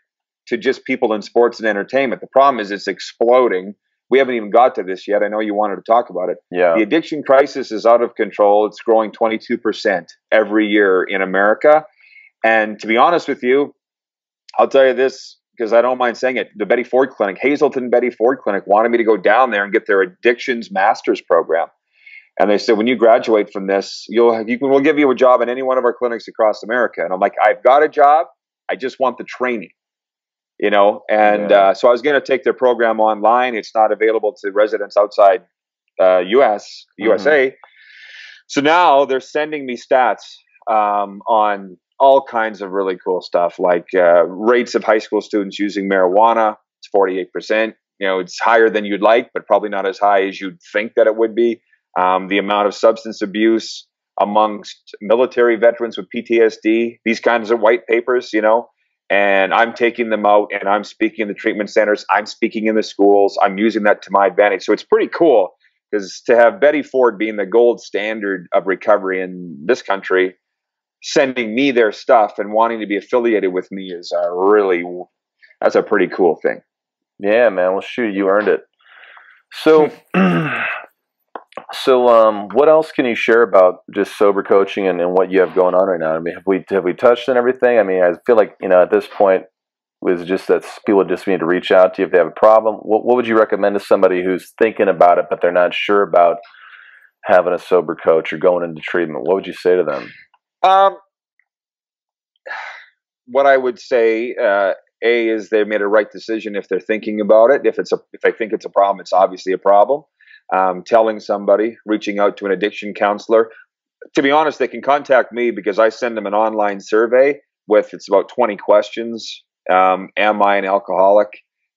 to just people in sports and entertainment. The problem is it's exploding. We haven't even got to this yet. I know you wanted to talk about it. Yeah. The addiction crisis is out of control. It's growing 22% every year in America. And to be honest with you, I'll tell you this, because I don't mind saying it, the Betty Ford Clinic, Hazelton Betty Ford Clinic, wanted me to go down there and get their addictions master's program. And they said, when you graduate from this, we'll give you a job in any one of our clinics across America. And I'm like, I've got a job. I just want the training, So I was going to take their program online. It's not available to residents outside USA. So now they're sending me stats on all kinds of really cool stuff, like rates of high school students using marijuana. It's 48%. It's higher than you'd like, but probably not as high as you'd think that it would be. The amount of substance abuse amongst military veterans with PTSD, these kinds of white papers, and I'm taking them out and I'm speaking in the treatment centers. I'm speaking in the schools. I'm using that to my advantage. So it's pretty cool, because to have Betty Ford being the gold standard of recovery in this country, sending me their stuff and wanting to be affiliated with me is that's a pretty cool thing. Yeah, man. Well, shoot, you earned it. So So, what else can you share about just sober coaching and what you have going on right now? I mean, have we touched on everything? I mean, I feel like, at this point, was just that people just need to reach out to you if they have a problem. What would you recommend to somebody who's thinking about it, but they're not sure about having a sober coach or going into treatment? What would you say to them? What I would say, is they made a right decision if they're thinking about it. If they think it's a problem, it's obviously a problem. Telling somebody, reaching out to an addiction counselor. To be honest, they can contact me because I send them an online survey it's about 20 questions. Am I an alcoholic?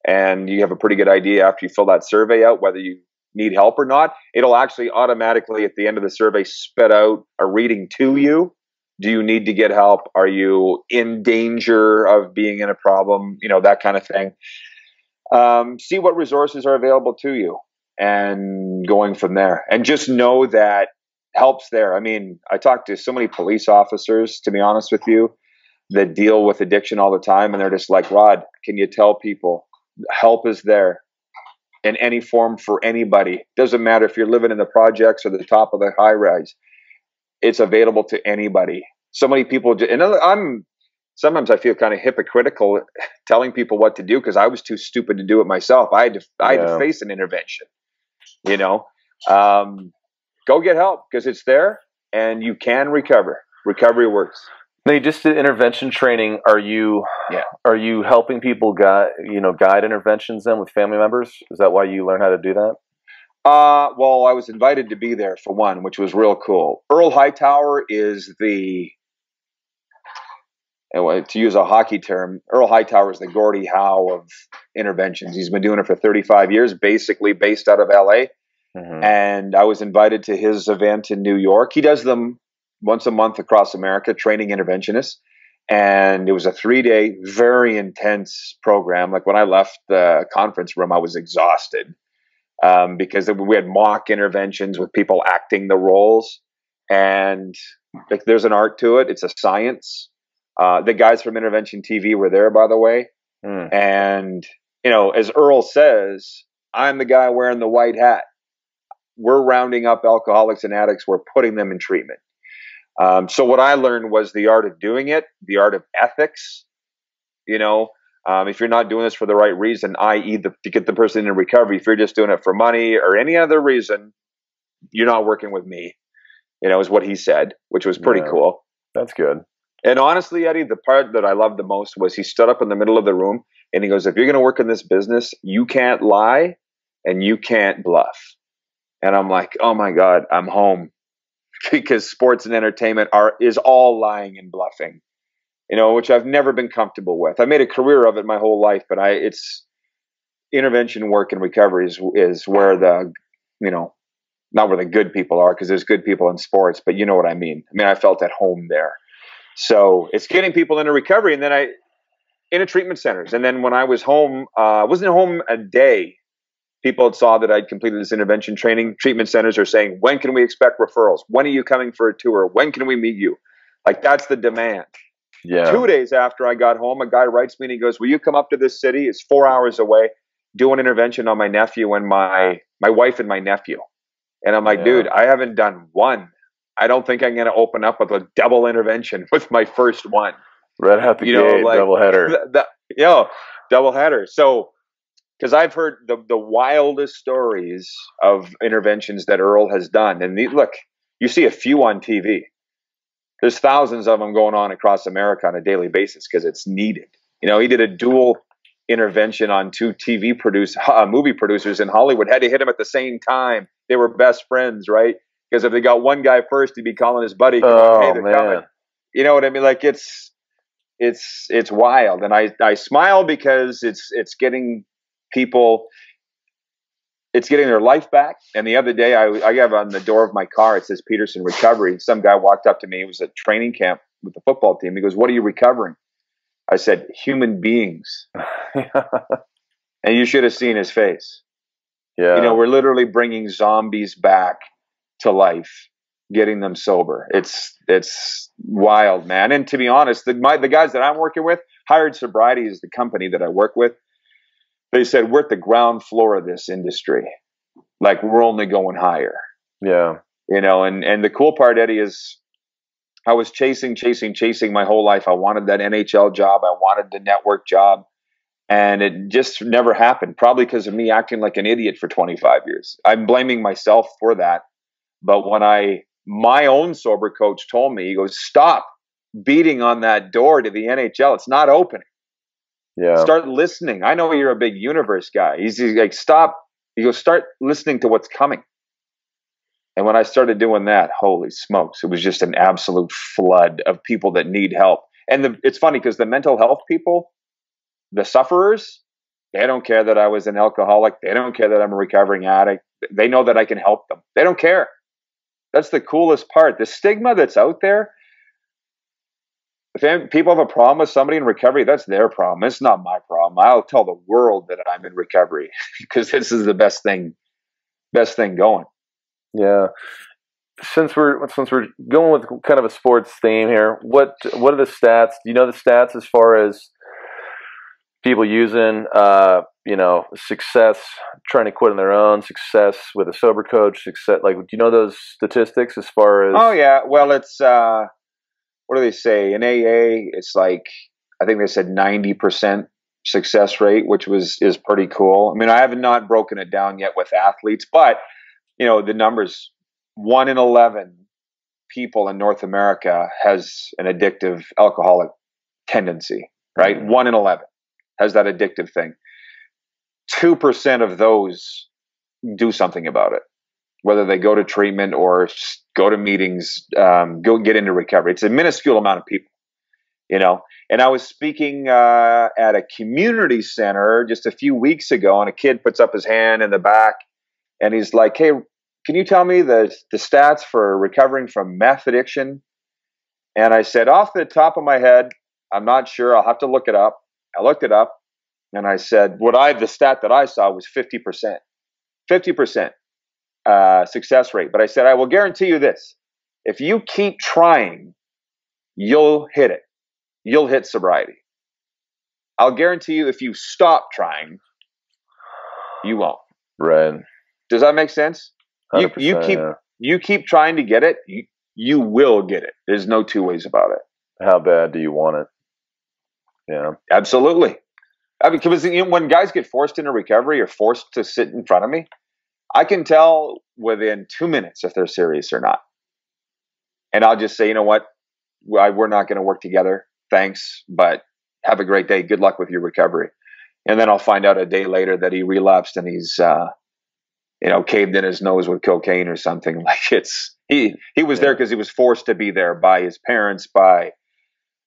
And you have a pretty good idea after you fill that survey out whether you need help or not. It'll actually automatically at the end of the survey spit out a reading to you. Do you need to get help? Are you in danger of being in a problem? That kind of thing. See what resources are available to you and going from there. And just know that help's there. I mean, I talk to so many police officers, to be honest with you, that deal with addiction all the time. And they're just like, Rod, can you tell people help is there in any form for anybody? Doesn't matter if you're living in the projects or the top of the high rise. It's available to anybody. So many people, and sometimes I feel kind of hypocritical telling people what to do because I was too stupid to do it myself. I had to face an intervention, go get help because it's there and you can recover. Recovery works. Now, you just did intervention training. Are you helping people guide interventions then with family members? Is that why you learn how to do that? Well, I was invited to be there for one, which was real cool. Earl Hightower is to use a hockey term, Earl Hightower is the Gordie Howe of interventions. He's been doing it for 35 years, basically based out of LA. Mm-hmm. And I was invited to his event in New York. He does them once a month across America, training interventionists. And it was a 3-day, very intense program. Like when I left the conference room, I was exhausted. Because we had mock interventions with people acting the roles, and there's an art to it. It's a science. The guys from Intervention TV were there, by the way. And, as Earl says, I'm the guy wearing the white hat. We're rounding up alcoholics and addicts. We're putting them in treatment. So what I learned was the art of doing it, the art of ethics, if you're not doing this for the right reason, i.e. to get the person in recovery, if you're just doing it for money or any other reason, you're not working with me, is what he said, which was pretty cool. That's good. And honestly, Eddie, the part that I loved the most was he stood up in the middle of the room and he goes, if you're going to work in this business, you can't lie and you can't bluff. And I'm like, oh my God, I'm home. Because sports and entertainment is all lying and bluffing. Which I've never been comfortable with. I made a career of it my whole life, but it's intervention work and recovery is where not where the good people are, because there's good people in sports, but you know what I mean. I mean, I felt at home there. So it's getting people into recovery, and then into treatment centers. And then when I was home, I wasn't home a day. People had saw that I'd completed this intervention training. Treatment centers are saying, when can we expect referrals? When are you coming for a tour? When can we meet you? Like, that's the demand. Yeah. 2 days after I got home, a guy writes me and he goes, will you come up to this city? It's 4 hours away. Do an intervention on my nephew and my wife and my nephew. And I'm like, dude, I haven't done one. I don't think I'm going to open up with a double intervention with my first one. Right out the gate, double header. Double header. So, because I've heard the wildest stories of interventions that Earl has done. And look, you see a few on TV. There's thousands of them going on across America on a daily basis because it's needed. He did a dual intervention on 2 movie producers in Hollywood. Had to hit them at the same time. They were best friends, right? Because if they got one guy first, he'd be calling his buddy. Hey, they're coming. You know what I mean? Like it's wild, and I smile because it's getting people. It's getting their life back. And the other day, I have on the door of my car, it says Pedersen Recovery. Some guy walked up to me. It was at training camp with the football team. He goes, what are you recovering? I said, human beings. And you should have seen his face. Yeah. We're literally bringing zombies back to life, getting them sober. It's wild, man. And to be honest, the guys that I'm working with, Hired Sobriety is the company that I work with. They said, we're at the ground floor of this industry. Like, we're only going higher. Yeah. And the cool part, Eddie, is I was chasing my whole life. I wanted that NHL job. I wanted the network job. And it just never happened, probably because of me acting like an idiot for 25 years. I'm blaming myself for that. But when my own sober coach told me, he goes, stop beating on that door to the NHL. It's not opening. Yeah. Start listening. I know you're a big universe guy. He's like, stop. He goes, start listening to what's coming. And when I started doing that, holy smokes, it was just an absolute flood of people that need help. And it's funny because the mental health people, the sufferers, they don't care that I was an alcoholic. They don't care that I'm a recovering addict. They know that I can help them. They don't care. That's the coolest part. The stigma that's out there, if people have a problem with somebody in recovery, that's their problem. It's not my problem. I'll tell the world that I'm in recovery because this is the best thing going. Yeah. Since we're going with kind of a sports theme here, what are the stats? Do you know the stats as far as people using, success, trying to quit on their own, success with a sober coach, success? Like, do you know those statistics as far as? Oh yeah. Well, it's what do they say in AA? It's like I think they said 90% success rate, which is pretty cool. I mean, I have not broken it down yet with athletes, but the numbers. 1 in 11 people in North America has an addictive alcoholic tendency, right? 1 in 11 has that addictive thing. 2% of those do something about it, whether they go to treatment or go to meetings, go get into recovery. It's a minuscule amount of people, And I was speaking at a community center just a few weeks ago, and a kid puts up his hand in the back, and he's like, hey, can you tell me the stats for recovering from meth addiction? And I said, off the top of my head, I'm not sure. I'll have to look it up. I looked it up, and I said, the stat that I saw was 50%. 50% success rate. But I said, I will guarantee you this. If you keep trying, you'll hit it. You'll hit sobriety. I'll guarantee you if you stop trying, you won't. Right. Does that make sense? You keep trying to get it, you will get it. There's no two ways about it. How bad do you want it? Yeah, absolutely. I mean, because when guys get forced into recovery or forced to sit in front of me, I can tell within 2 minutes if they're serious or not. And I'll just say, you know what, we're not going to work together. Thanks, but have a great day. Good luck with your recovery. And then I'll find out a day later that he relapsed and he's caved in his nose with cocaine or something. Like he was there because he was forced to be there by his parents, by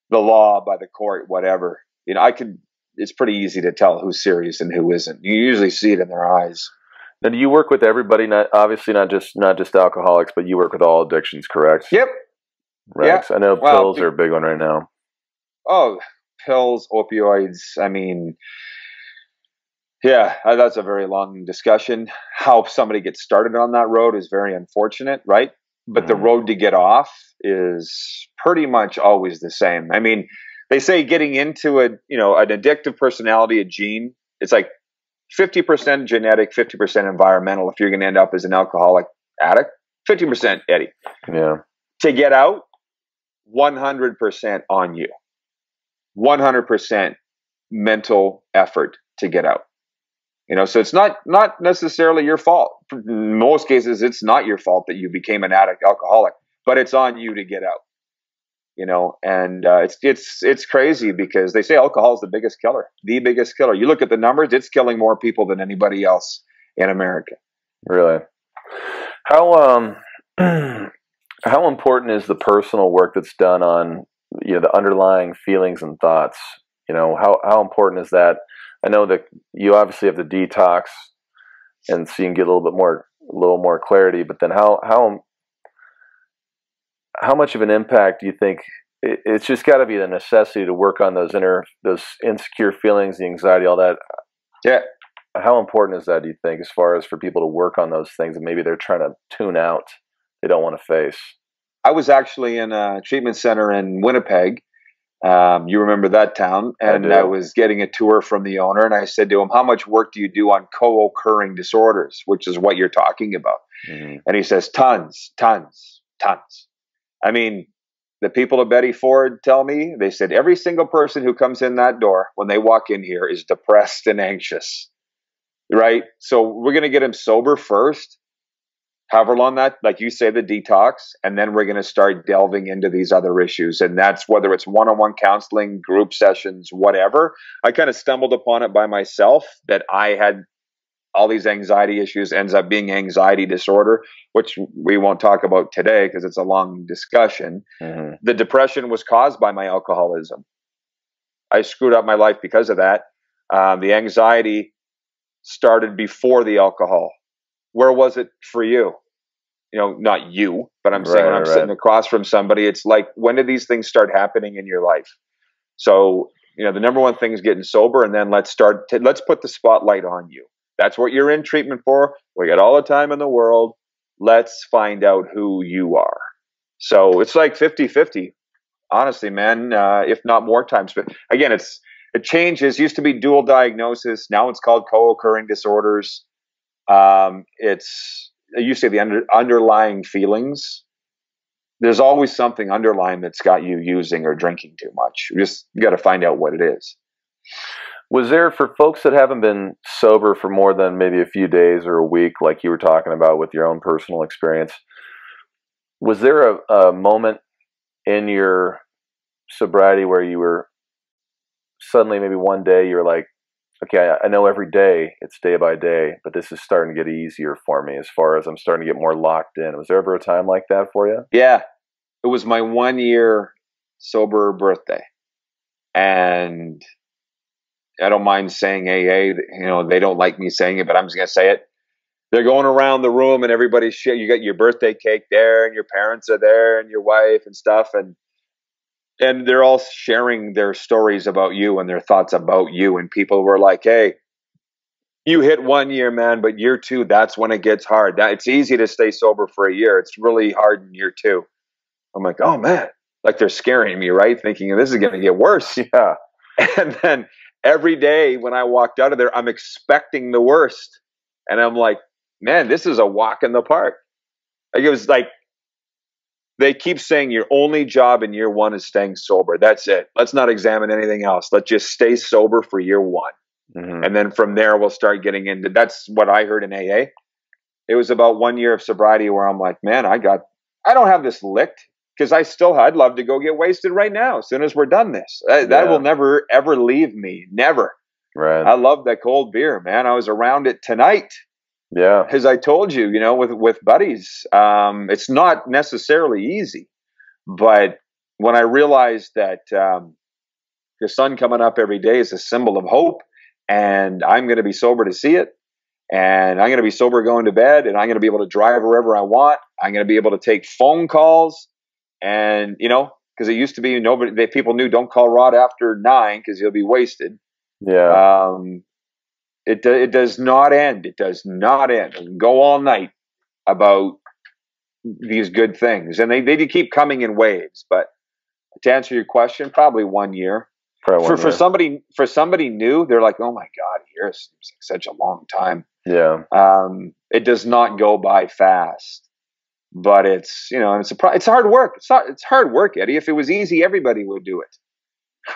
the law, by the court, whatever. It's pretty easy to tell who's serious and who isn't. You usually see it in their eyes. Now, do you work with everybody? Not just alcoholics, but you work with all addictions, correct? Yep. Right. Yeah. I know pills are a big one right now. Oh, pills, opioids. I mean, yeah, that's a very long discussion. How somebody gets started on that road is very unfortunate, right? But the road to get off is pretty much always the same. I mean, they say getting into an addictive personality, a gene, it's like 50% genetic, 50% environmental. If you're going to end up as an alcoholic addict, 50% Eddie. Yeah. To get out, 100% on you. 100% mental effort to get out. So it's not necessarily your fault. In most cases, it's not your fault that you became an addict, alcoholic, but it's on you to get out. And it's crazy because they say alcohol is the biggest killer. You look at the numbers; it's killing more people than anybody else in America. Really? How important is the personal work that's done on the underlying feelings and thoughts? How important is that? I know that you obviously have the detox, and so you can get a little more clarity. But then, how much of an impact do you think? It's just got to be the necessity to work on those insecure feelings, the anxiety, all that. Yeah. How important is that? Do you think, as far as for people to work on those things that maybe they're trying to tune out, they don't want to face? I was actually in a treatment center in Winnipeg You remember that town? And I was getting a tour from the owner, and I said to him, "How much work do you do on co-occurring disorders, which is what you're talking about?" And he says, "Tons, tons, tons." I mean, the people of Betty Ford tell me, they said every single person who comes in that door when they walk in here is depressed and anxious, right? So we're going to get him sober first, however long that, like you say, the detox, and then we're going to start delving into these other issues. And that's whether it's one-on-one counseling, group sessions, whatever. I kind of stumbled upon it by myself that I had all these anxiety issues, ends up being anxiety disorder, which we won't talk about today because it's a long discussion. The depression was caused by my alcoholism. I screwed up my life because of that. The anxiety started before the alcohol. Where was it for you? You know, not you, but I'm saying when I'm sitting across from somebody, it's like, when did these things start happening in your life? So, you know, the number one thing is getting sober, and then let's put the spotlight on you. That's what you're in treatment for. We got all the time in the world. Let's find out who you are. So it's like 50-50, honestly, man, if not more times. But again, it changes. It used to be dual diagnosis. Now it's called co-occurring disorders. You say the underlying feelings. There's always something underlying that's got you using or drinking too much. You got to find out what it is. Was there, for folks that haven't been sober for more than maybe a few days or a week, like you were talking about with your own personal experience, was there a moment in your sobriety where you were suddenly, maybe one day, you're like, okay, I know every day it's day by day, but this is starting to get easier for me as far as I'm starting to get more locked in. Was there ever a time like that for you? Yeah. It was my 1 year sober birthday. And I don't mind saying AA. You know, they don't like me saying it, but I'm just going to say it. They're going around the room and everybody's shit. You got your birthday cake there and your parents are there and your wife and stuff. And they're all sharing their stories about you and their thoughts about you. And people were like, "Hey, you hit 1 year, man, but year two, that's when it gets hard. It's easy to stay sober for a year. It's really hard in year two." I'm like, "Oh man," like they're scaring me, right? Thinking this is going to get worse. Yeah. And then every day when I walked out of there, I'm expecting the worst. And I'm like, man, this is a walk in the park. Like, it was like, they keep saying your only job in year one is staying sober. That's it. Let's not examine anything else. Let's just stay sober for year one. And then from there, we'll start getting into, that's what I heard in AA. It was about 1 year of sobriety where I'm like, man, I don't have this licked. Because I'd love to go get wasted right now as soon as we're done this. That will never, ever leave me. Never. Right. I love that cold beer, man. I was around it tonight. Yeah. As I told you, you know, with buddies. It's not necessarily easy. But when I realized that the sun coming up every day is a symbol of hope, and I'm going to be sober to see it, and I'm going to be sober going to bed, and I'm going to be able to drive wherever I want. I'm going to be able to take phone calls. And, you know, because it used to be people knew, don't call Rod after 9 because you'll be wasted. Yeah. It does not end. It does not end. It can go all night about these good things. And they keep coming in waves. But to answer your question, probably 1 year. For somebody new, they're like, "Oh my God, a year seems like such a long time." Yeah. It does not go by fast. But it's, you know, it's hard work. It's hard work, Eddie. If it was easy, everybody would do it,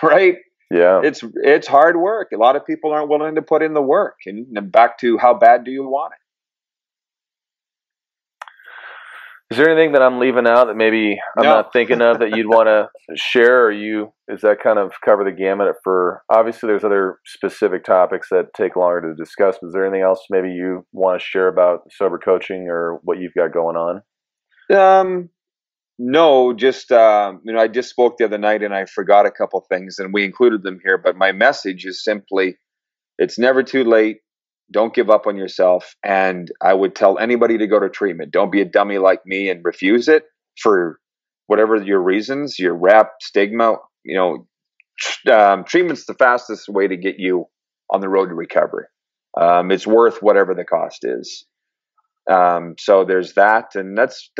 right? Yeah. It's hard work. A lot of people aren't willing to put in the work. And back to, how bad do you want it? Is there anything that I'm leaving out that maybe I'm not thinking of that you'd want to share? Or is that kind of cover the gamut for, obviously there's other specific topics that take longer to discuss, but is there anything else maybe you want to share about sober coaching or what you've got going on? No, just, you know, I just spoke the other night and I forgot a couple things and we included them here, but my message is simply, it's never too late. Don't give up on yourself. And I would tell anybody to go to treatment. Don't be a dummy like me and refuse it for whatever your reasons, your rep, stigma, you know, treatment's the fastest way to get you on the road to recovery. It's worth whatever the cost is. So there's that, and that's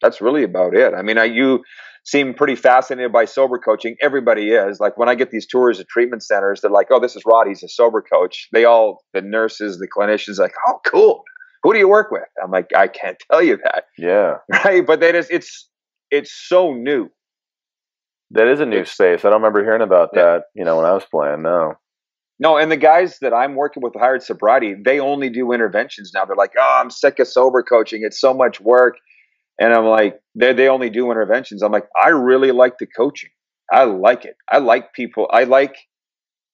that's really about it. I mean, you seem pretty fascinated by sober coaching. Everybody is. Like when I get these tours of treatment centers, they're like, "Oh, this is Rod. He's a sober coach." The nurses, the clinicians, like, "Oh, cool. Who do you work with?" I'm like, "I can't tell you that." Yeah. Right. But it's so new. That is a new space. I don't remember hearing about that, when I was playing. No. No, and the guys that I'm working with hired sobriety, they only do interventions now. They're like, "Oh, I'm sick of sober coaching. It's so much work." And I'm like, they only do interventions. I'm like, I really like the coaching. I like it. I like people. I like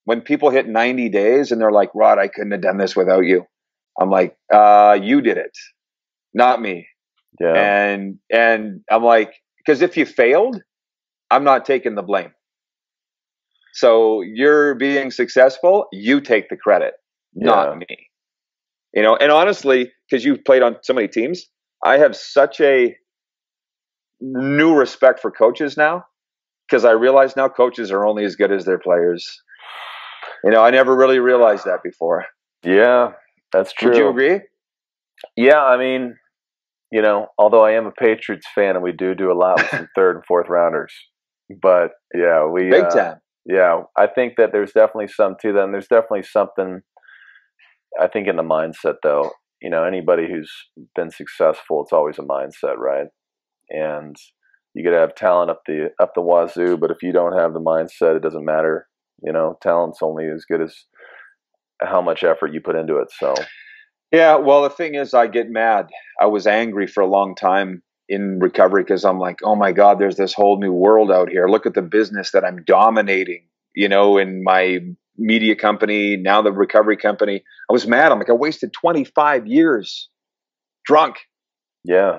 when people hit 90 days and they're like, "Rod, I couldn't have done this without you." I'm like, you did it, not me. Yeah. And I'm like, because if you failed, I'm not taking the blame. So you're being successful, you take the credit, not me. And honestly, because you've played on so many teams, I have such a new respect for coaches now, because I realize now coaches are only as good as their players. I never really realized that before. Yeah, that's true. Would you agree? Yeah, I mean, although I am a Patriots fan and we do a lot with some third and fourth rounders, but yeah, big time. Yeah, I think that there's definitely some to that. And there's definitely something, I think, in the mindset, though. Anybody who's been successful, it's always a mindset, right? And you got to have talent up the wazoo, but if you don't have the mindset, it doesn't matter. Talent's only as good as how much effort you put into it. So, yeah. Well, the thing is, I get mad. I was angry for a long time in recovery because I'm like, oh my God, there's this whole new world out here. Look at the business that I'm dominating, in my media company, now the recovery company. I was mad. I'm like, I wasted 25 years drunk. Yeah.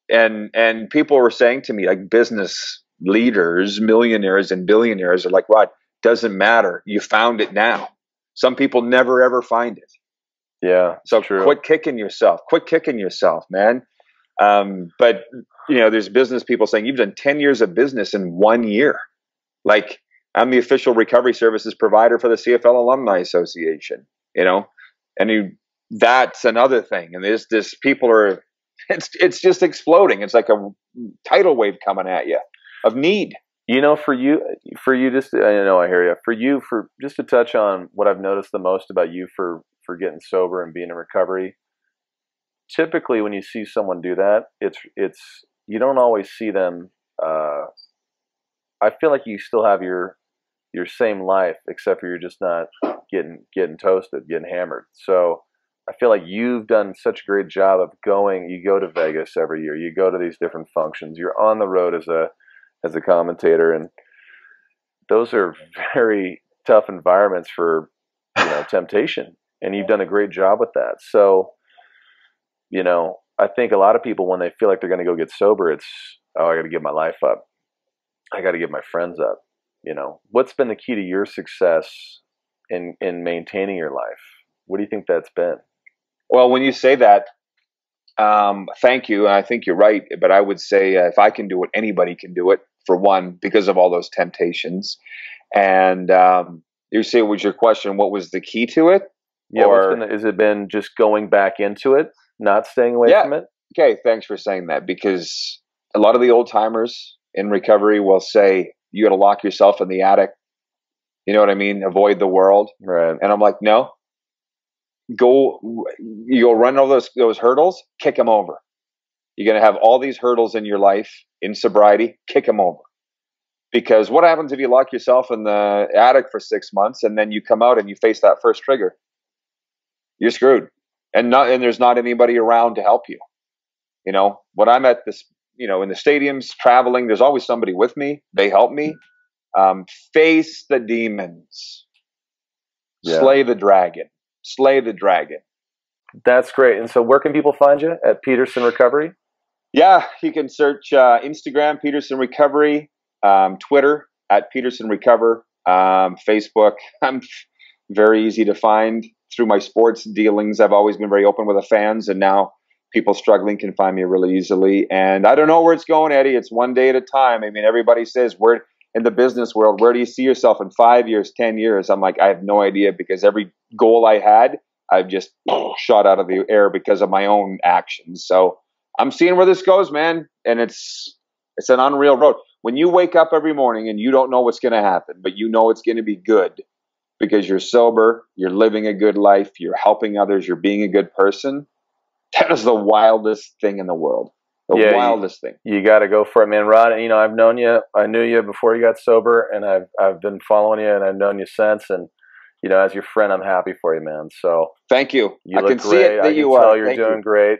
And people were saying to me, like business leaders, millionaires and billionaires are like, Rod, doesn't matter. You found it now. Some people never, ever find it. Yeah. So true. Quit kicking yourself, man. But there's business people saying you've done 10 years of business in 1 year. Like I'm the official recovery services provider for the CFL Alumni Association, and that's another thing. And this people are, it's just exploding. It's like a tidal wave coming at you of need. For you, just, I hear you. For you, for just to touch on what I've noticed the most about you for getting sober and being in recovery. Typically, when you see someone do that, it's you don't always see them. I feel like you still have your same life, except for you're just not getting toasted, getting hammered. So I feel like you've done such a great job of going. You go to Vegas every year. You go to these different functions. You're on the road as a commentator, and those are very tough environments for temptation. And you've done a great job with that. So, I think a lot of people, when they feel like they're going to go get sober, it's, oh, I got to give my life up. I got to give my friends up. What's been the key to your success in maintaining your life? What do you think that's been? Well, when you say that, thank you. And I think you're right. But I would say if I can do it, anybody can do it, for one, because of all those temptations. And you say, was your question, what was the key to it? Yeah, has it been just going back into it, not staying away from it? Okay, thanks for saying that, because a lot of the old timers in recovery will say, you got to lock yourself in the attic. You know what I mean? Avoid the world. Right. And I'm like, no. You go run all those hurdles, kick them over. You're going to have all these hurdles in your life in sobriety, kick them over. Because what happens if you lock yourself in the attic for 6 months and then you come out and you face that first trigger? You're screwed. And there's not anybody around to help you. When I'm at this, in the stadiums traveling, there's always somebody with me. They help me. Face the demons. Yeah. Slay the dragon. That's great. And so where can people find you? At Pedersen Recovery? Yeah, you can search Instagram, Pedersen Recovery, Twitter at Pedersen Recover, Facebook. I'm very easy to find through my sports dealings. I've always been very open with the fans, and now people struggling can find me really easily. And I don't know where it's going, Eddie. It's one day at a time. I mean, everybody says, where in the business world, where do you see yourself in 5 years, 10 years? I'm like, I have no idea, because every goal I had, I've just shot out of the air because of my own actions. So I'm seeing where this goes, man. And it's an unreal road. When you wake up every morning and you don't know what's going to happen, but you know it's going to be good because you're sober, you're living a good life, you're helping others, you're being a good person. That is the wildest thing in the world. The wildest thing. You got to go for it, man. Rod, you know, I've known you. I knew you before you got sober, and I've been following you, and I've known you since. And you know, as your friend, I'm happy for you, man. So thank you. You I look can great. see it that I can you tell are. you're Thank doing you. great.